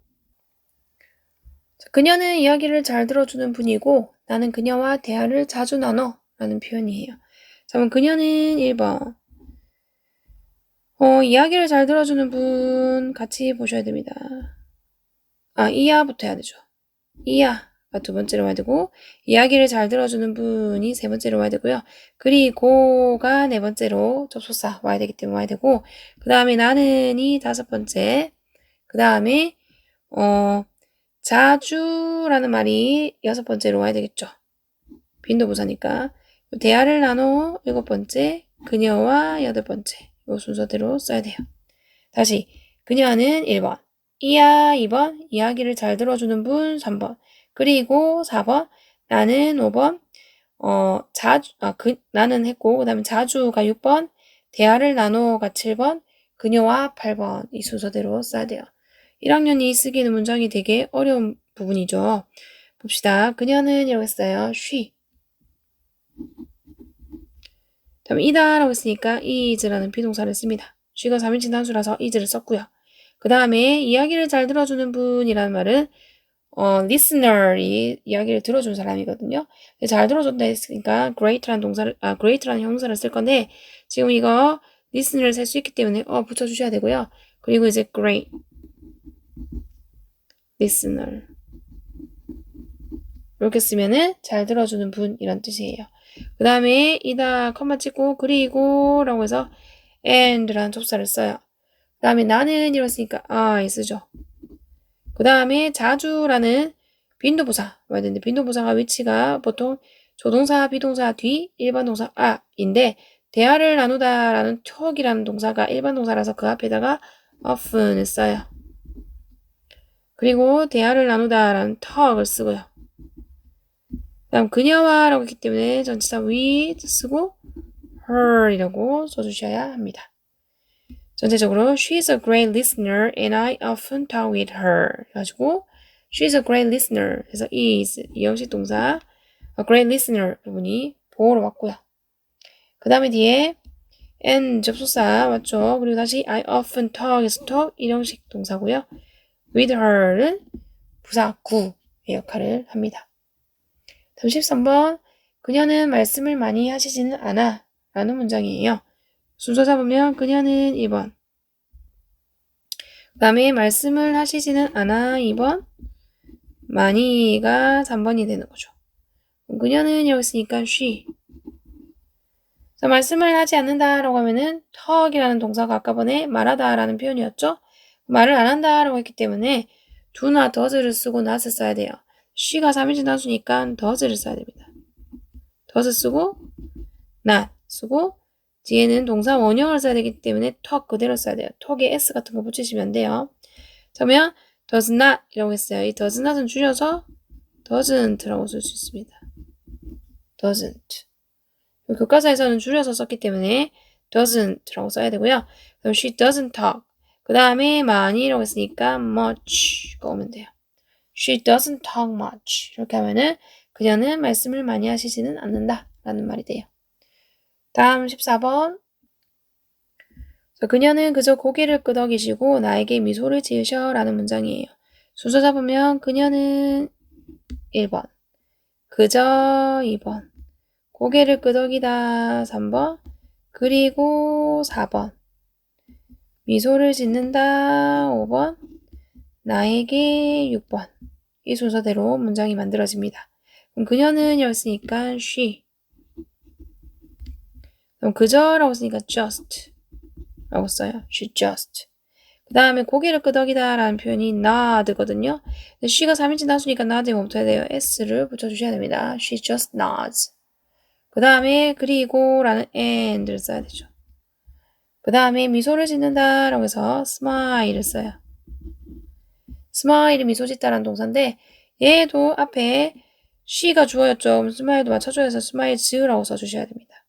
Speaker 1: 그녀는 이야기를 잘 들어주는 분이고 나는 그녀와 대화를 자주 나눠 라는 표현이에요. 자, 그럼 그녀는 1번 이야기를 잘 들어주는 분 같이 보셔야 됩니다. 이야부터 해야 되죠. 이야가 두 번째로 와야 되고 이야기를 잘 들어주는 분이 세 번째로 와야 되고요. 그리고가 네 번째로 접속사 와야 되기 때문에 와야 되고 그 다음에 나는이 다섯 번째 그 다음에 자주라는 말이 여섯 번째로 와야 되겠죠. 빈도부사니까 대화를 나눠 일곱 번째 그녀와 여덟 번째 이 순서대로 써야 돼요. 다시 그녀는 1번 이야 2번 이야기를 잘 들어주는 분 3번 그리고 4번 나는 5번 나는 했고 그 다음에 자주가 6번 대화를 나눠가 7번 그녀와 8번 이 순서대로 써야 돼요. 1학년이 쓰기는 문장이 되게 어려운 부분이죠. 봅시다. 그녀는 이라고 했어요. she. 다음에 이다라고 했으니까 is라는 비동사를 씁니다. she가 3인칭 단수라서 is를 썼고요. 그 다음에 이야기를 잘 들어주는 분이라는 말은 listener이 이야기를 들어준 사람이거든요. 잘 들어준다 했으니까 great라는 형사를 쓸 건데 지금 이거 listener를 쓸 수 있기 때문에 붙여주셔야 되고요. 그리고 이제 great listener 이렇게 쓰면은 잘 들어주는 분 이런 뜻이에요. 그 다음에 이다 컴마 찍고 그리고 라고 해서 and라는 접사를 써요. 그 다음에 나는 이랬으니까 I 쓰죠. 그 다음에 자주라는 빈도부사 와야 되는데 빈도부사가 위치가 보통 조동사, 비동사 뒤 일반 동사 인데 대화를 나누다라는 talk이라는 동사가 일반 동사라서 그 앞에다가 often을 써요. 그리고 대화를 나누다라는 talk을 쓰고요. 다음 그녀와 라고 했기 때문에 전치사 with 쓰고 her 이라고 써주셔야 합니다. 전체적으로 she's a great listener and I often talk with her 해가지고 she's a great listener 그래서 is 이형식 동사 a great listener 부분이 보호로 왔고요. 그 다음에 뒤에 and 접속사 맞죠? 그리고 다시 I often talk에서 talk 이형식 동사고요. with her는 부사구의 역할을 합니다. 다음 13번 그녀는 말씀을 많이 하시지는 않아 라는 문장이에요. 순서 잡으면 그녀는 2번 그 다음에 말씀을 하시지는 않아 2번 많이가 3번이 되는 거죠. 그녀는 여기 있으니까 she 자, 말씀을 하지 않는다 라고 하면은 talk이라는 동사가 아까 전에 말하다 라는 표현이었죠. 말을 안 한다 라고 했기 때문에 do나 does를 쓰고 not을 써야 돼요. she가 3인칭 단수니까 does를 써야 됩니다. does 쓰고 not 쓰고 뒤에는 동사 원형을 써야 되기 때문에 talk 그대로 써야 돼요. talk에 s 같은 거 붙이시면 안 돼요. 그러면 does not 이라고 했어요. 이 does not은 줄여서 doesn't 라고 쓸 수 있습니다. doesn't 교과서에서는 줄여서 썼기 때문에 doesn't 라고 써야 되고요. 그럼 she doesn't talk 그 다음에 많이라고 했으니까 much가 오면 돼요. She doesn't talk much 이렇게 하면은 그녀는 말씀을 많이 하시지는 않는다 라는 말이 돼요. 다음 14번 그녀는 그저 고개를 끄덕이시고 나에게 미소를 지으셔 라는 문장이에요. 순서 잡으면 그녀는 1번 그저 2번 고개를 끄덕이다 3번 그리고 4번 미소를 짓는다 5번 나에게 6번 이 순서대로 문장이 만들어집니다. 그럼 그녀는 였으니까 she 그럼 그저라고 쓰니까 just 라고 써요. she just 그 다음에 고개를 끄덕이다 라는 표현이 nod거든요. she가 3인칭 단수니까 nod에 멈춰야 돼요. s를 붙여주셔야 됩니다. she just nods 그 다음에 그리고 라는 and를 써야 되죠. 그 다음에 미소를 짓는다 라고 해서 smile을 써요. smile이 미소 짓다라는 동사인데 얘도 앞에 she가 주어였죠. 그럼 스마일도 맞춰줘야 해서 smiles라고 써주셔야 됩니다.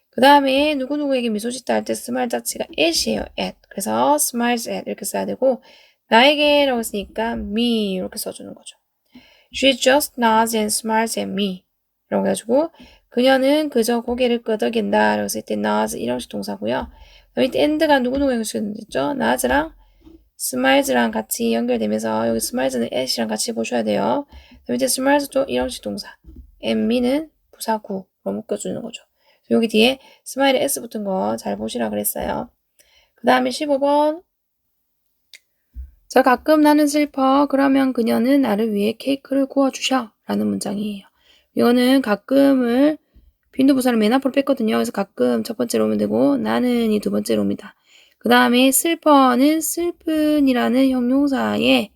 Speaker 1: 그 다음에 누구누구에게 미소 짓다 할 때 스마일 자체가 at이에요. at. 그래서 smiles at 이렇게 써야 되고 나에게 라고 했으니까 me 이렇게 써주는 거죠. She just nods and smiles at me 이라고 해가지고 그녀는 그저 고개를 끄덕인다 라고 했을 때 nods 이형식 동사고요. 밑에 and가 누구누구에게 쓰였죠? nods랑 smiles랑 같이 연결되면서 여기 smiles는 at이랑 같이 보셔야 돼요. 밑에 smiles도 이형식 동사 and me는 부사구로 묶여주는 거죠. 여기 뒤에 스마일에 S 붙은 거 잘 보시라 그랬어요. 그 다음에 15번. 자, 가끔 나는 슬퍼. 그러면 그녀는 나를 위해 케이크를 구워주셔. 라는 문장이에요. 이거는 가끔을 빈도부사를 맨 앞으로 뺐거든요. 그래서 가끔 첫 번째로 오면 되고 나는이 두 번째로 옵니다. 그 다음에 슬퍼는 슬픈이라는 형용사에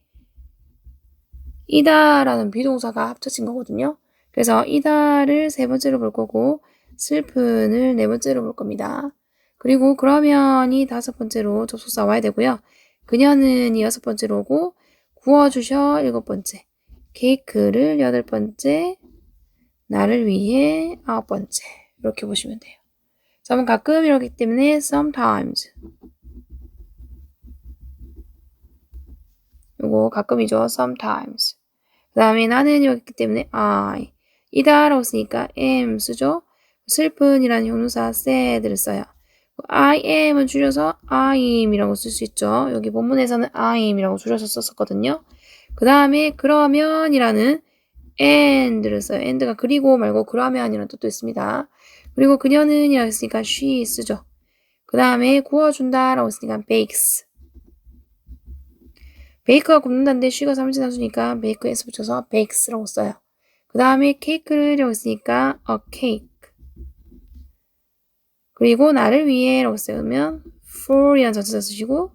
Speaker 1: 이다라는 비동사가 합쳐진 거거든요. 그래서 이다를 세 번째로 볼 거고 슬픈을 네 번째로 볼 겁니다. 그리고 그러면이 다섯 번째로 접속사 와야 되고요. 그녀는 여섯 번째로 오고 구워주셔 일곱 번째, 케이크를 여덟 번째, 나를 위해 아홉 번째 이렇게 보시면 돼요. 자, 그럼 가끔 이러기 때문에 sometimes 요거 가끔이죠. sometimes. 그 다음에 나는 이렇기 때문에 I. 이다라고 쓰니까 am 쓰죠. 슬픈이라는 형용사 sad를 써요. I am은 줄여서 I'm이라고 쓸 수 있죠. 여기 본문에서는 I'm이라고 줄여서 썼었거든요. 그 다음에 그러면이라는 and를 써요. and가 그리고 말고 그러면이라는 뜻도 있습니다. 그리고 그녀는 이라고 했으니까 she 쓰죠. 그 다음에 구워준다라고 했으니까 bakes. 베이크가 굽는다는데 she가 삼진함수니까 베이크 s 붙여서 bakes라고 써요. 그 다음에 케이크라고 했으니까 a cake. 그리고 나를 위해 라고 쓰면 for이라는 전치사 쓰시고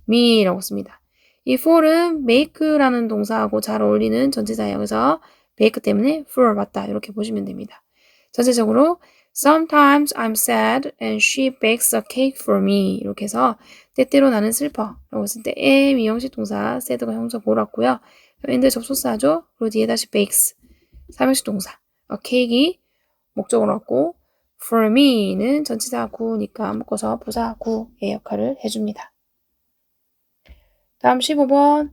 Speaker 1: me라고 씁니다. 이 for은 make라는 동사하고 잘 어울리는 전치사예요. 그래서 bake 때문에 for 맞다 이렇게 보시면 됩니다. 전체적으로 Sometimes I'm sad and she bakes a cake for me 이렇게 해서 때때로 나는 슬퍼 라고 했을 때 am 이형식 동사 sad가 형용사 보러 왔고요. and 접속사죠. 그리고 뒤에 다시 bakes 삼형식 동사 a cake이 목적으로 왔고 for me는 전치사 구니까 묶어서 부사 구의 역할을 해줍니다. 다음 16번.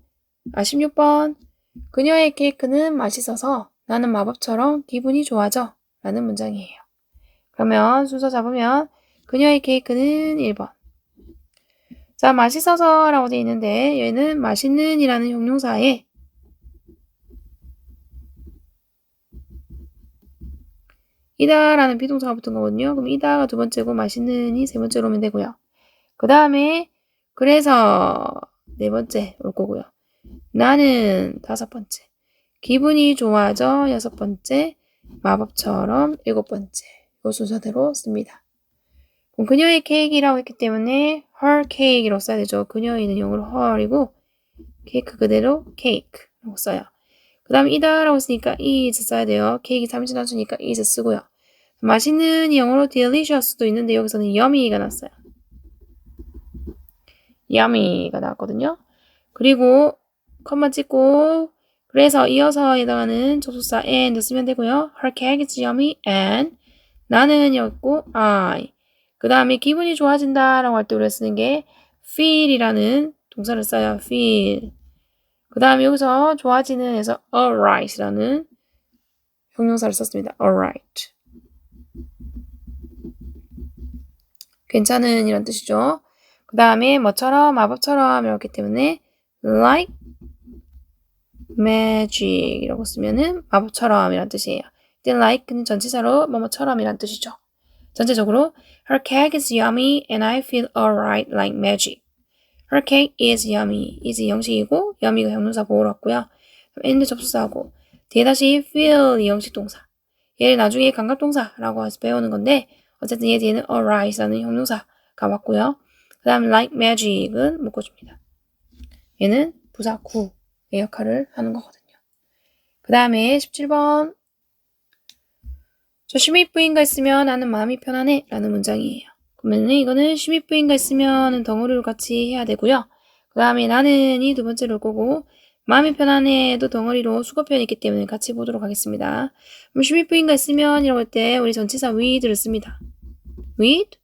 Speaker 1: 그녀의 케이크는 맛있어서 나는 마법처럼 기분이 좋아져 라는 문장이에요. 그러면 순서 잡으면 그녀의 케이크는 1번. 자, 맛있어서 라고 되어 있는데 얘는 맛있는 이라는 형용사에 이다라는 비동사가 붙은 거거든요. 그럼 이다가 두 번째고 맛있는이 세 번째로 오면 되고요. 그 다음에 그래서 네 번째 올 거고요. 나는 다섯 번째. 기분이 좋아져 여섯 번째. 마법처럼 일곱 번째. 이 순서대로 씁니다. 그럼 그녀의 케이크라고 했기 때문에 her cake이라고 써야 되죠. 그녀의는 영어로 her이고 케이크 그대로 cake라고 써요. 그 다음에 이다라고 쓰니까 is 써야 돼요. 케이크 삼진함수니까 is 쓰고요. 맛있는 영어로 delicious도 있는데 여기서는 yummy가 났어요. yummy가 나왔거든요. 그리고 컴마 찍고 그래서 이어서 해당하는 접속사 and 쓰면 되고요. Her cake is yummy and 나는 였고 I. 그 다음에 기분이 좋아진다 라고 할 때 우리가 쓰는 게 feel이라는 동사를 써요. feel. 그 다음에 여기서 좋아지는 해서 alright라는 형용사를 썼습니다. alright. 괜찮은 이런 뜻이죠. 그 다음에 뭐처럼 마법처럼 이렇기 때문에 like magic이라고 쓰면은 마법처럼 이란 뜻이에요. 이때 like는 전치사로 뭐뭐처럼 이란 뜻이죠. 전체적으로 her cake is yummy and I feel alright like magic. Her cake is yummy. is 형식이고 yummy가 형용사 보호로 왔고요. and 접수사하고 뒤에 다시 feel 이 형식 동사. 얘를 나중에 감각동사라고 해서 배우는 건데 어쨌든 얘 뒤에는 alright라는 형용사가 왔고요. 그 다음 like magic은 묶어줍니다. 얘는 부사 구의 역할을 하는 거거든요. 그 다음에 17번. 저 시미부인과 있으면 나는 마음이 편안해 라는 문장이에요. 그러면 이거는 시미부인과 있으면 덩어리로 같이 해야 되고요. 그 다음에 나는이 두 번째로 올 거고 마음이 편안해도 덩어리로 수거 표현이 있기 때문에 같이 보도록 하겠습니다. 그럼 슈미프인가 있으면 이라고 할 때 우리 전치사 with를 씁니다. with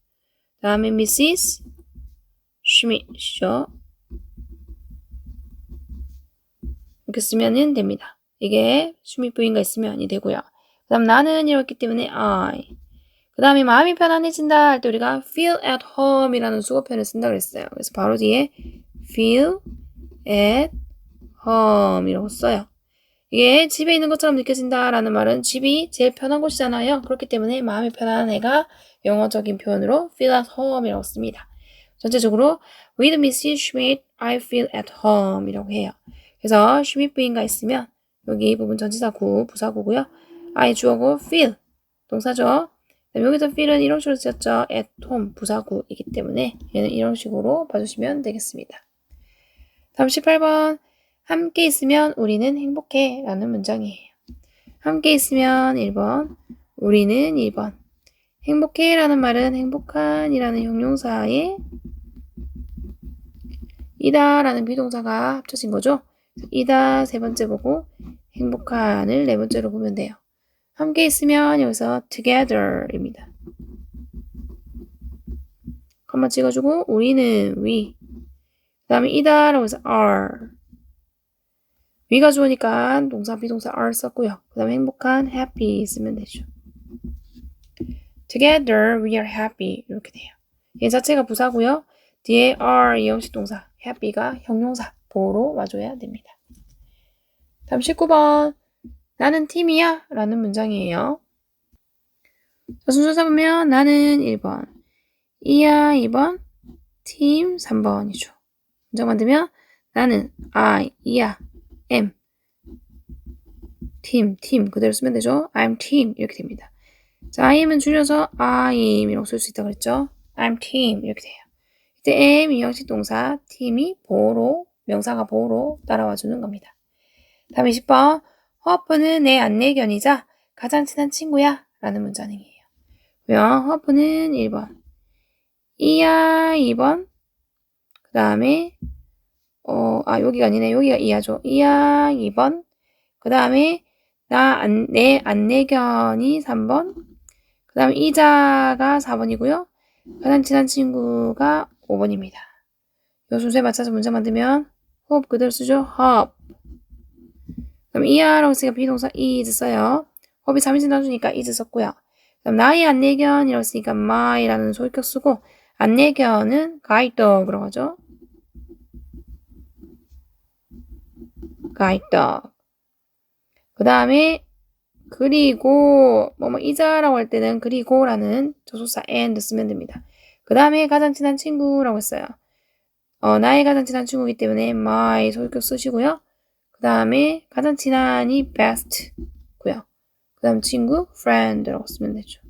Speaker 1: 다음에 Mrs. Schmidt죠. 이렇게 쓰면 됩니다. 이게 슈미프인가 있으면이 되고요. 그 다음 나는 이렇기 때문에 I. 그 다음에 마음이 편안해진다 할 때 우리가 feel at home 이라는 수거 표현을 쓴다고 그랬어요. 그래서 바로 뒤에 feel at home 이라고 써요. 이게 집에 있는 것처럼 느껴진다 라는 말은 집이 제일 편한 곳이잖아요. 그렇기 때문에 마음이 편안한 애가 영어적인 표현으로 feel at home 이라고 씁니다. 전체적으로 with Mrs. Schmidt, I feel at home 이라고 해요. 그래서 Schmidt 부인가 있으면 여기 부분 전치사구, 부사구고요. I 주어고 feel, 동사죠. 여기서 feel은 이런 식으로 쓰였죠. at home, 부사구이기 때문에 얘는 이런 식으로 봐주시면 되겠습니다. 다음 18번. 함께 있으면 우리는 행복해 라는 문장이에요. 함께 있으면 1번, 우리는 2번. 행복해 라는 말은 행복한 이라는 형용사에 이다 라는 비동사가 합쳐진 거죠. 이다 세 번째 보고 행복한을 네 번째로 보면 돼요. 함께 있으면 여기서 together입니다. 컴마 찍어주고 우리는 we. 그 다음에 이다라고 해서 are. we가 주어니까 동사 비동사 are 썼고요. 그 다음에 행복한 happy 쓰면 되죠. Together we are happy 이렇게 돼요. 얘 자체가 부사고요. 뒤에 are 이형식 동사 happy가 형용사 보호로 와줘야 됩니다. 다음 19번. 나는 팀이야 라는 문장이에요. 자, 순서 잡으면 나는 1번, 이야 2번, 팀 3번이죠. 문장 만들면 나는 I, 이야, am, 팀 그대로 쓰면 되죠. I'm team 이렇게 됩니다. 자, IM은 줄여서 I'm 이라고 쓸 수 있다고 그랬죠. I'm team 이렇게 돼요. 이때 am 이 형식 동사, team이 보호로, 명사가 보호로 따라와주는 겁니다. 다음 20번. 허프는 내 안내견이자 가장 친한 친구야 라는 문장이에요. 허프는 1번, 이야 2번, 그 다음에 여기가 아니네. 여기가 이야죠. 이야 2번, 그 다음에 내 안내견이 3번, 그 다음에 이자가 4번이고요. 가장 친한 친구가 5번입니다. 이 순서에 맞춰서 문장 만들면 호흡 그대로 쓰죠. 허프. 그럼 이하라고 쓰니까 비동사 is 써요. 호흡이 3인칭 단수니까 is 썼고요. 그럼 나의 안내견이라고 쓰니까 my라는 소유격 쓰고 안내견은 guide-dog이라고 하죠. guide-dog. 그 다음에 그리고 이자라고 할 때는 그리고라는 조소사 and 쓰면 됩니다. 그 다음에 가장 친한 친구라고 했어요. 나의 가장 친한 친구이기 때문에 my 소유격 쓰시고요. 그 다음에 가장 친한이 best고요. 그 다음 친구 friend라고 쓰면 되죠.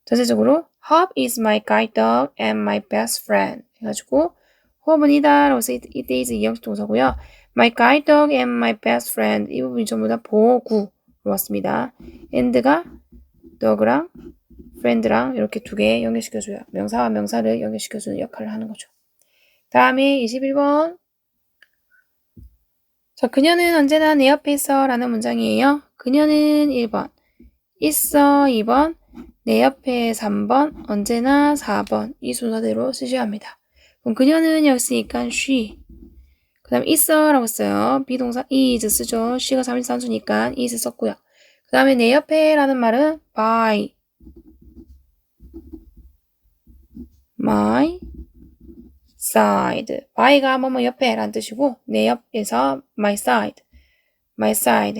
Speaker 1: 전체적으로 Hop is my guide dog and my best friend 해가지고 호흡은 이다라고 해서 이때 is 이형식 동사고요. My guide dog and my best friend 이 부분이 전부 다 보호구로 왔습니다. and가 dog랑 friend랑 이렇게 두 개 연결시켜줘요. 명사와 명사를 연결시켜주는 역할을 하는 거죠. 다음에 21번. 자, 그녀는 언제나 내 옆에 있어 라는 문장이에요. 그녀는 1번, 있어 2번, 내 옆에 3번, 언제나 4번 이 순서대로 쓰셔야 합니다. 그럼 그녀는 여기 쓰니까 she, 그 다음에 있어 라고 써요. 비동사 is 쓰죠. she가 3인칭 단수니까 is 썼고요. 그 다음에 내 옆에 라는 말은 by, my side. by가 뭐뭐 옆에 라는 뜻이고 내 옆에서 my side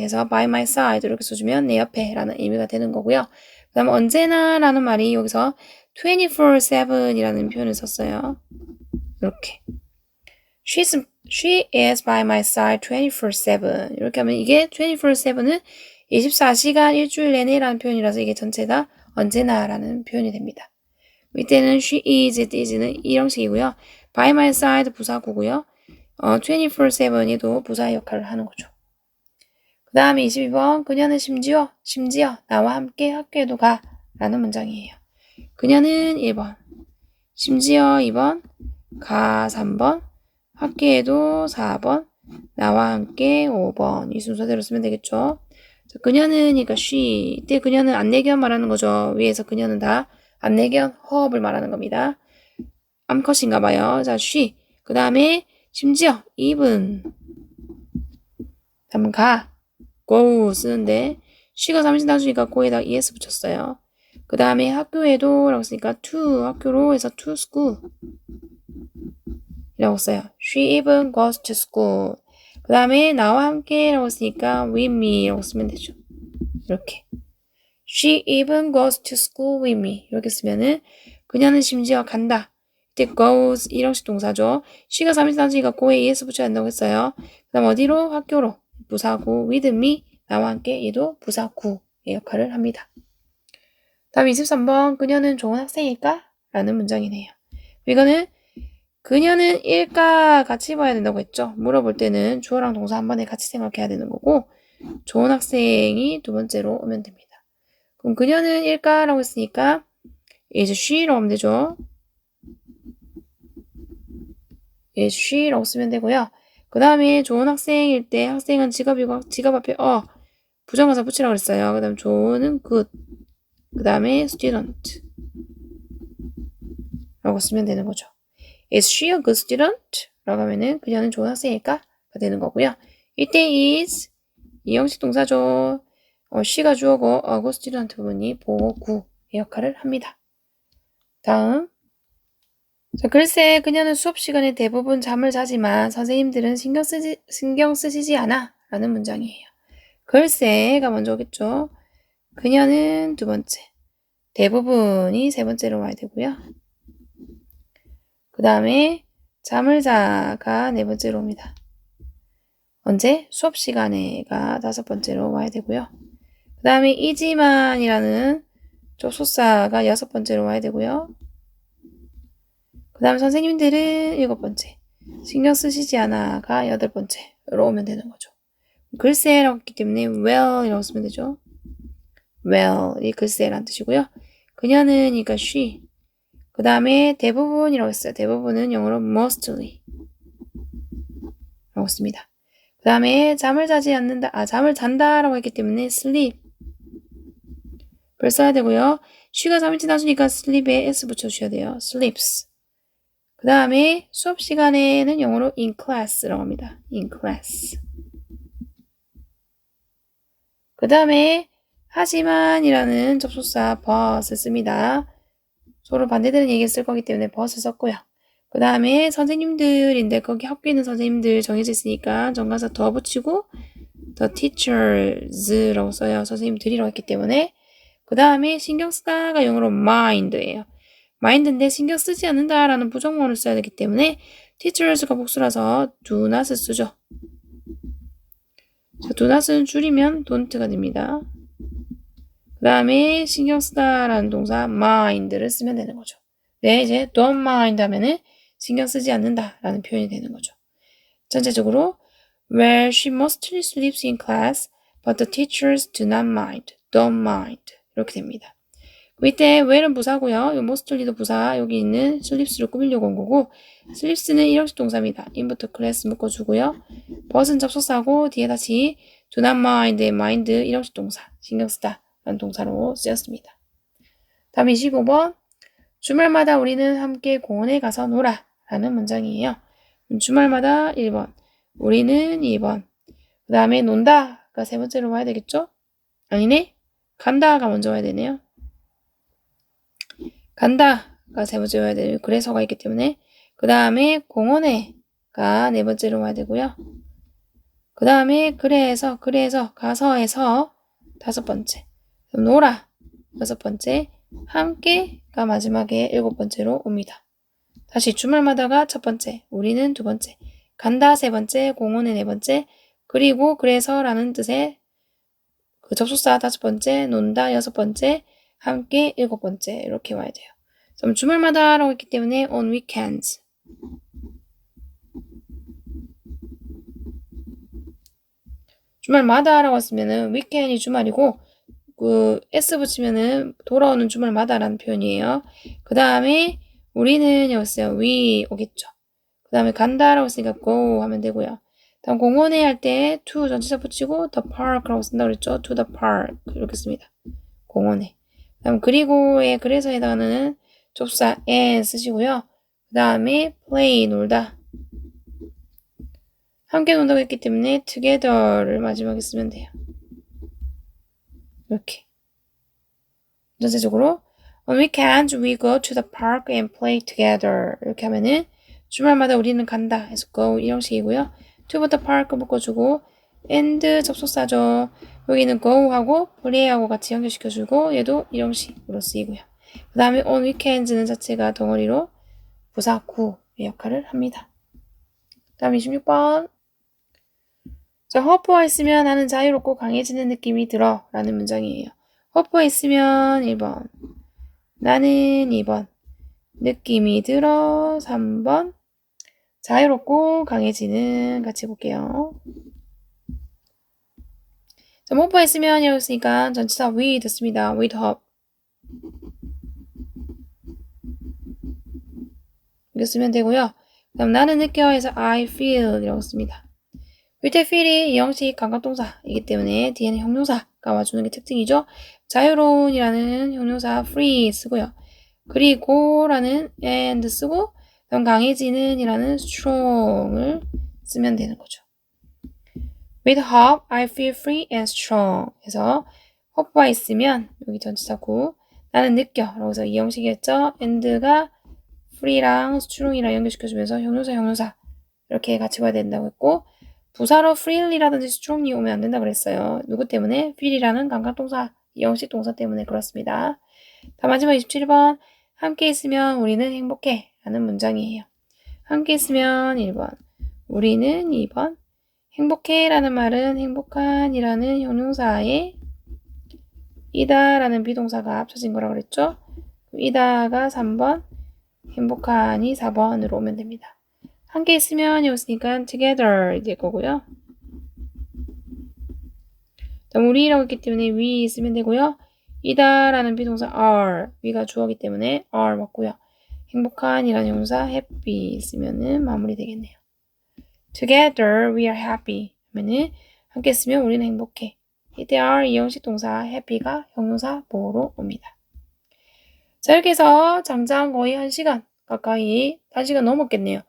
Speaker 1: 해서 by my side 이렇게 써주면 내 옆에 라는 의미가 되는 거고요. 그 다음에 언제나 라는 말이 여기서 24/7 이라는 표현을 썼어요. 이렇게 She is by my side 24/7 이렇게 하면 이게 24/7은 24시간 일주일 내내 라는 표현이라서 이게 전체 다 언제나 라는 표현이 됩니다. 이때는 she is, is는 이 형식이고요. by my side 부사구고요. 24/7이도 부사 역할을 하는 거죠. 그 다음에 22번. 그녀는 심지어 나와 함께 학교에도 가 라는 문장이에요. 그녀는 1번, 심지어 2번, 가 3번, 학교에도 4번, 나와 함께 5번. 이 순서대로 쓰면 되겠죠. 자, 그녀는, 그러니까 she. 이때 그녀는 안내견 말하는 거죠. 위에서 그녀는 다 안내견, 허업을 말하는 겁니다. 암컷인가 봐요. 자, she. 그 다음에 심지어 even. 한번 가. go 쓰는데 she가 삼진 단수니까 go에다 es 붙였어요. 그 다음에 학교에도 라고 쓰니까 to 학교로 해서 to school 이라고 써요. She even goes to school. 그 다음에 나와 함께 라고 쓰니까 with me 라고 쓰면 되죠. 이렇게 She even goes to school with me 이렇게 쓰면은 그녀는 심지어 간다. 이때 goes 일형식 동사죠. she가 삼인칭 단수니까 go에 es 붙여야 한다고 했어요. 그 다음 어디로? 학교로. 부사구 with me 나와 함께 얘도 부사구의 역할을 합니다. 다음 23번 그녀는 좋은 학생일까? 라는 문장이네요. 이거는 그녀는 일까 같이 봐야 된다고 했죠. 물어볼 때는 주어랑 동사 한 번에 같이 생각해야 되는 거고 좋은 학생이 두 번째로 오면 됩니다. 그럼 그녀는 일까라고 했으니까 is she라고 하면 되죠. is she라고 쓰면 되고요. 그 다음에 좋은 학생일 때 학생은 지갑이고 지갑 앞에 부정관사 붙이라고 그랬어요. 그 다음 좋은은 good. 그 다음에 student 라고 쓰면 되는 거죠. Is she a good student? 라고 하면은 그녀는 좋은 학생일까? 가 되는 거고요. 이때 is 이형식 동사죠. she가 주어고 a good student 부분이 보구의 역할을 합니다. 다음 자, 글쎄 그녀는 수업 시간에 대부분 잠을 자지만 선생님들은 신경 쓰시지 않아 라는 문장이에요. 글쎄가 먼저 오겠죠. 그녀는 두 번째 대부분이 세 번째로 와야 되고요. 그 다음에 잠을 자가 네 번째로 옵니다. 언제? 수업 시간에가 다섯 번째로 와야 되고요. 그 다음에 이지만이라는 접속사가 여섯 번째로 와야 되고요. 그 다음 선생님들은 일곱 번째, 신경 쓰시지 않아가 여덟 번째로 오면 되는 거죠. 글쎄라고 했기 때문에 well이라고 쓰면 되죠. well 이 글쎄라는 뜻이고요. 그녀는 그러니까 she. 그 다음에 대부분이라고 했어요. 대부분은 영어로 mostly 라고 씁니다. 그 다음에 잠을 자지 않는다. 잠을 잔다라고 했기 때문에 sleep 를 써야 되고요. she가 3인칭 단수니까 sleep에 s 붙여주셔야 돼요. sleeps. 그 다음에 수업 시간에는 영어로 in class라고 합니다. in class. 그 다음에 하지만이라는 접속사 but을 씁니다. 서로 반대되는 얘기를 쓸 거기 때문에 but을 썼고요. 그 다음에 선생님들인데 거기 학교에 있는 선생님들 정해져 있으니까 정관사 더 붙이고 the teachers라고 써요. 선생님들이라고 했기 때문에 그 다음에 신경 쓰다가 영어로 mind예요. mind인데 신경 쓰지 않는다라는 부정문을 써야 되기 때문에 teachers가 복수라서 do not을 쓰죠. 자, do not은 줄이면 don't가 됩니다. 그 다음에 신경 쓰다라는 동사 mind를 쓰면 되는 거죠. 네, 이제 don't mind 하면은 신경 쓰지 않는다라는 표현이 되는 거죠. 전체적으로 where she mostly sleeps in class, but the teachers do not mind, don't mind 이렇게 됩니다. 이때 where는 부사고요. 이 mostly도 부사, 여기 있는 slips로 꾸미려고 온 거고 slips는 일형식 동사입니다. in부터 class 묶어주고요. but은 접속사고 뒤에 다시 do not mind의 mind 일형식 동사, 신경 쓰다 라는 동사로 쓰였습니다. 다음 25번 주말마다 우리는 함께 공원에 가서 놀아 라는 문장이에요. 주말마다 1번, 우리는 2번, 그 다음에 논다가 세 번째로 와야 되겠죠? 아니네? 간다가 먼저 와야 되네요. 간다가 세 번째로 와야 되네요. 그래서가 있기 때문에 그 다음에 공원에가 네 번째로 와야 되고요. 그 다음에 그래서 가서에서 다섯 번째, 놀아 여섯 번째, 함께가 마지막에 일곱 번째로 옵니다. 다시 주말마다가 첫 번째, 우리는 두 번째, 간다 세 번째, 공원에 네 번째, 그리고 그래서라는 뜻의 그 접속사 다섯 번째, 논다 여섯 번째, 함께 일곱 번째 이렇게 와야 돼요. 그럼 주말마다라고 했기 때문에 on weekends. 주말마다라고 했으면은 weekend이 주말이고 그 s 붙이면은 돌아오는 주말마다라는 표현이에요. 그 다음에 우리는 여기서요. we 오겠죠. 그 다음에 간다라고 했으니까 go 하면 되고요. 다음 공원에 할 때 to 전치사 붙이고 the park라고 쓴다고 그랬죠. to the park 이렇게 씁니다. 공원에. 다음 그리고의 그래서 해당하는 접사 and 쓰시고요. 그 다음에 play 놀다. 함께 논다고 했기 때문에 together를 마지막에 쓰면 돼요. 이렇게. 전체적으로 on weekends we go to the park and play together 이렇게 하면은 주말마다 우리는 간다 해서 go 이 형식이고요. to the park 묶어주고 and 접속사죠. 여기는 go하고 play하고 같이 연결시켜주고 얘도 이 형식으로 쓰이고요. 그 다음에 on weekends는 자체가 덩어리로 부사 구의 역할을 합니다. 다음 26번. 자, 허프와 있으면 나는 자유롭고 강해지는 느낌이 들어 라는 문장이에요. 허프와 있으면 1번 나는 2번 느낌이 들어 3번 자유롭고 강해지는 같이 볼게요. 자, 허프와 있으면 이라고 했으니까 전치사 with 씁니다. with hop 이렇게 쓰면 되고요. 그다음 나는 느껴 해서 I feel 이라고 씁니다. 밑에 feel이 형식 감각동사이기 때문에 뒤에는 형용사가 와주는 게 특징이죠. 자유로운이라는 형용사 free 쓰고요. 그리고 라는 and 쓰고 그다음 강해지는 이라는 strong을 쓰면 되는 거죠. With hope, I feel free and strong. 해서 hope가 있으면 여기 전치사 구 나는 느껴 라고 해서 이 형식이었죠. and가 free랑 strong이랑 연결시켜주면서 형용사 이렇게 같이 봐야 된다고 했고 부사로 freely라든지 strongly 오면 안 된다고 그랬어요. 누구 때문에? feel이라는 감각동사, 영식 동사 때문에 그렇습니다. 다음 마지막 27번. 함께 있으면 우리는 행복해 라는 문장이에요. 함께 있으면 1번, 우리는 2번, 행복해 라는 말은 행복한 이라는 형용사에 이다 라는 비동사가 합쳐진 거라고 그랬죠. 이다가 3번, 행복한이 4번으로 오면 됩니다. 함께 있으면 이었으니까 together 될 거고요. 다음 우리라고 했기 때문에 we 쓰면 되고요. 이다라는 비동사 are, we가 주어기 때문에 are 맞고요. 행복한이라는 형용사 happy 쓰면은 마무리 되겠네요. Together we are happy 하면은 함께 쓰면 우리는 행복해. 이때 are 이 형식 동사 happy가 형용사 보호로 옵니다. 자, 이렇게 해서 장장 거의 1시간 가까이 1시간 넘었겠네요.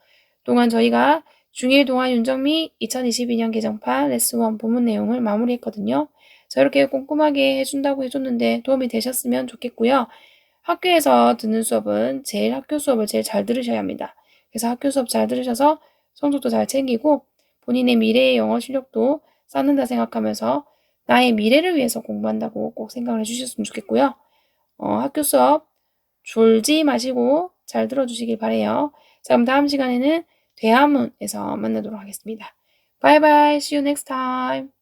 Speaker 1: 동안 저희가 중1 동아 윤정미 2022년 개정판 레슨 1 본문 내용을 마무리했거든요. 자, 이렇게 꼼꼼하게 해준다고 해줬는데 도움이 되셨으면 좋겠고요. 학교에서 듣는 수업은 학교 수업을 제일 잘 들으셔야 합니다. 그래서 학교 수업 잘 들으셔서 성적도 잘 챙기고 본인의 미래의 영어 실력도 쌓는다 생각하면서 나의 미래를 위해서 공부한다고 꼭 생각을 해주셨으면 좋겠고요. 학교 수업 졸지 마시고 잘 들어주시길 바래요. 자, 그럼 다음 시간에는 대화문에서 만나도록 하겠습니다. Bye bye. See you next time.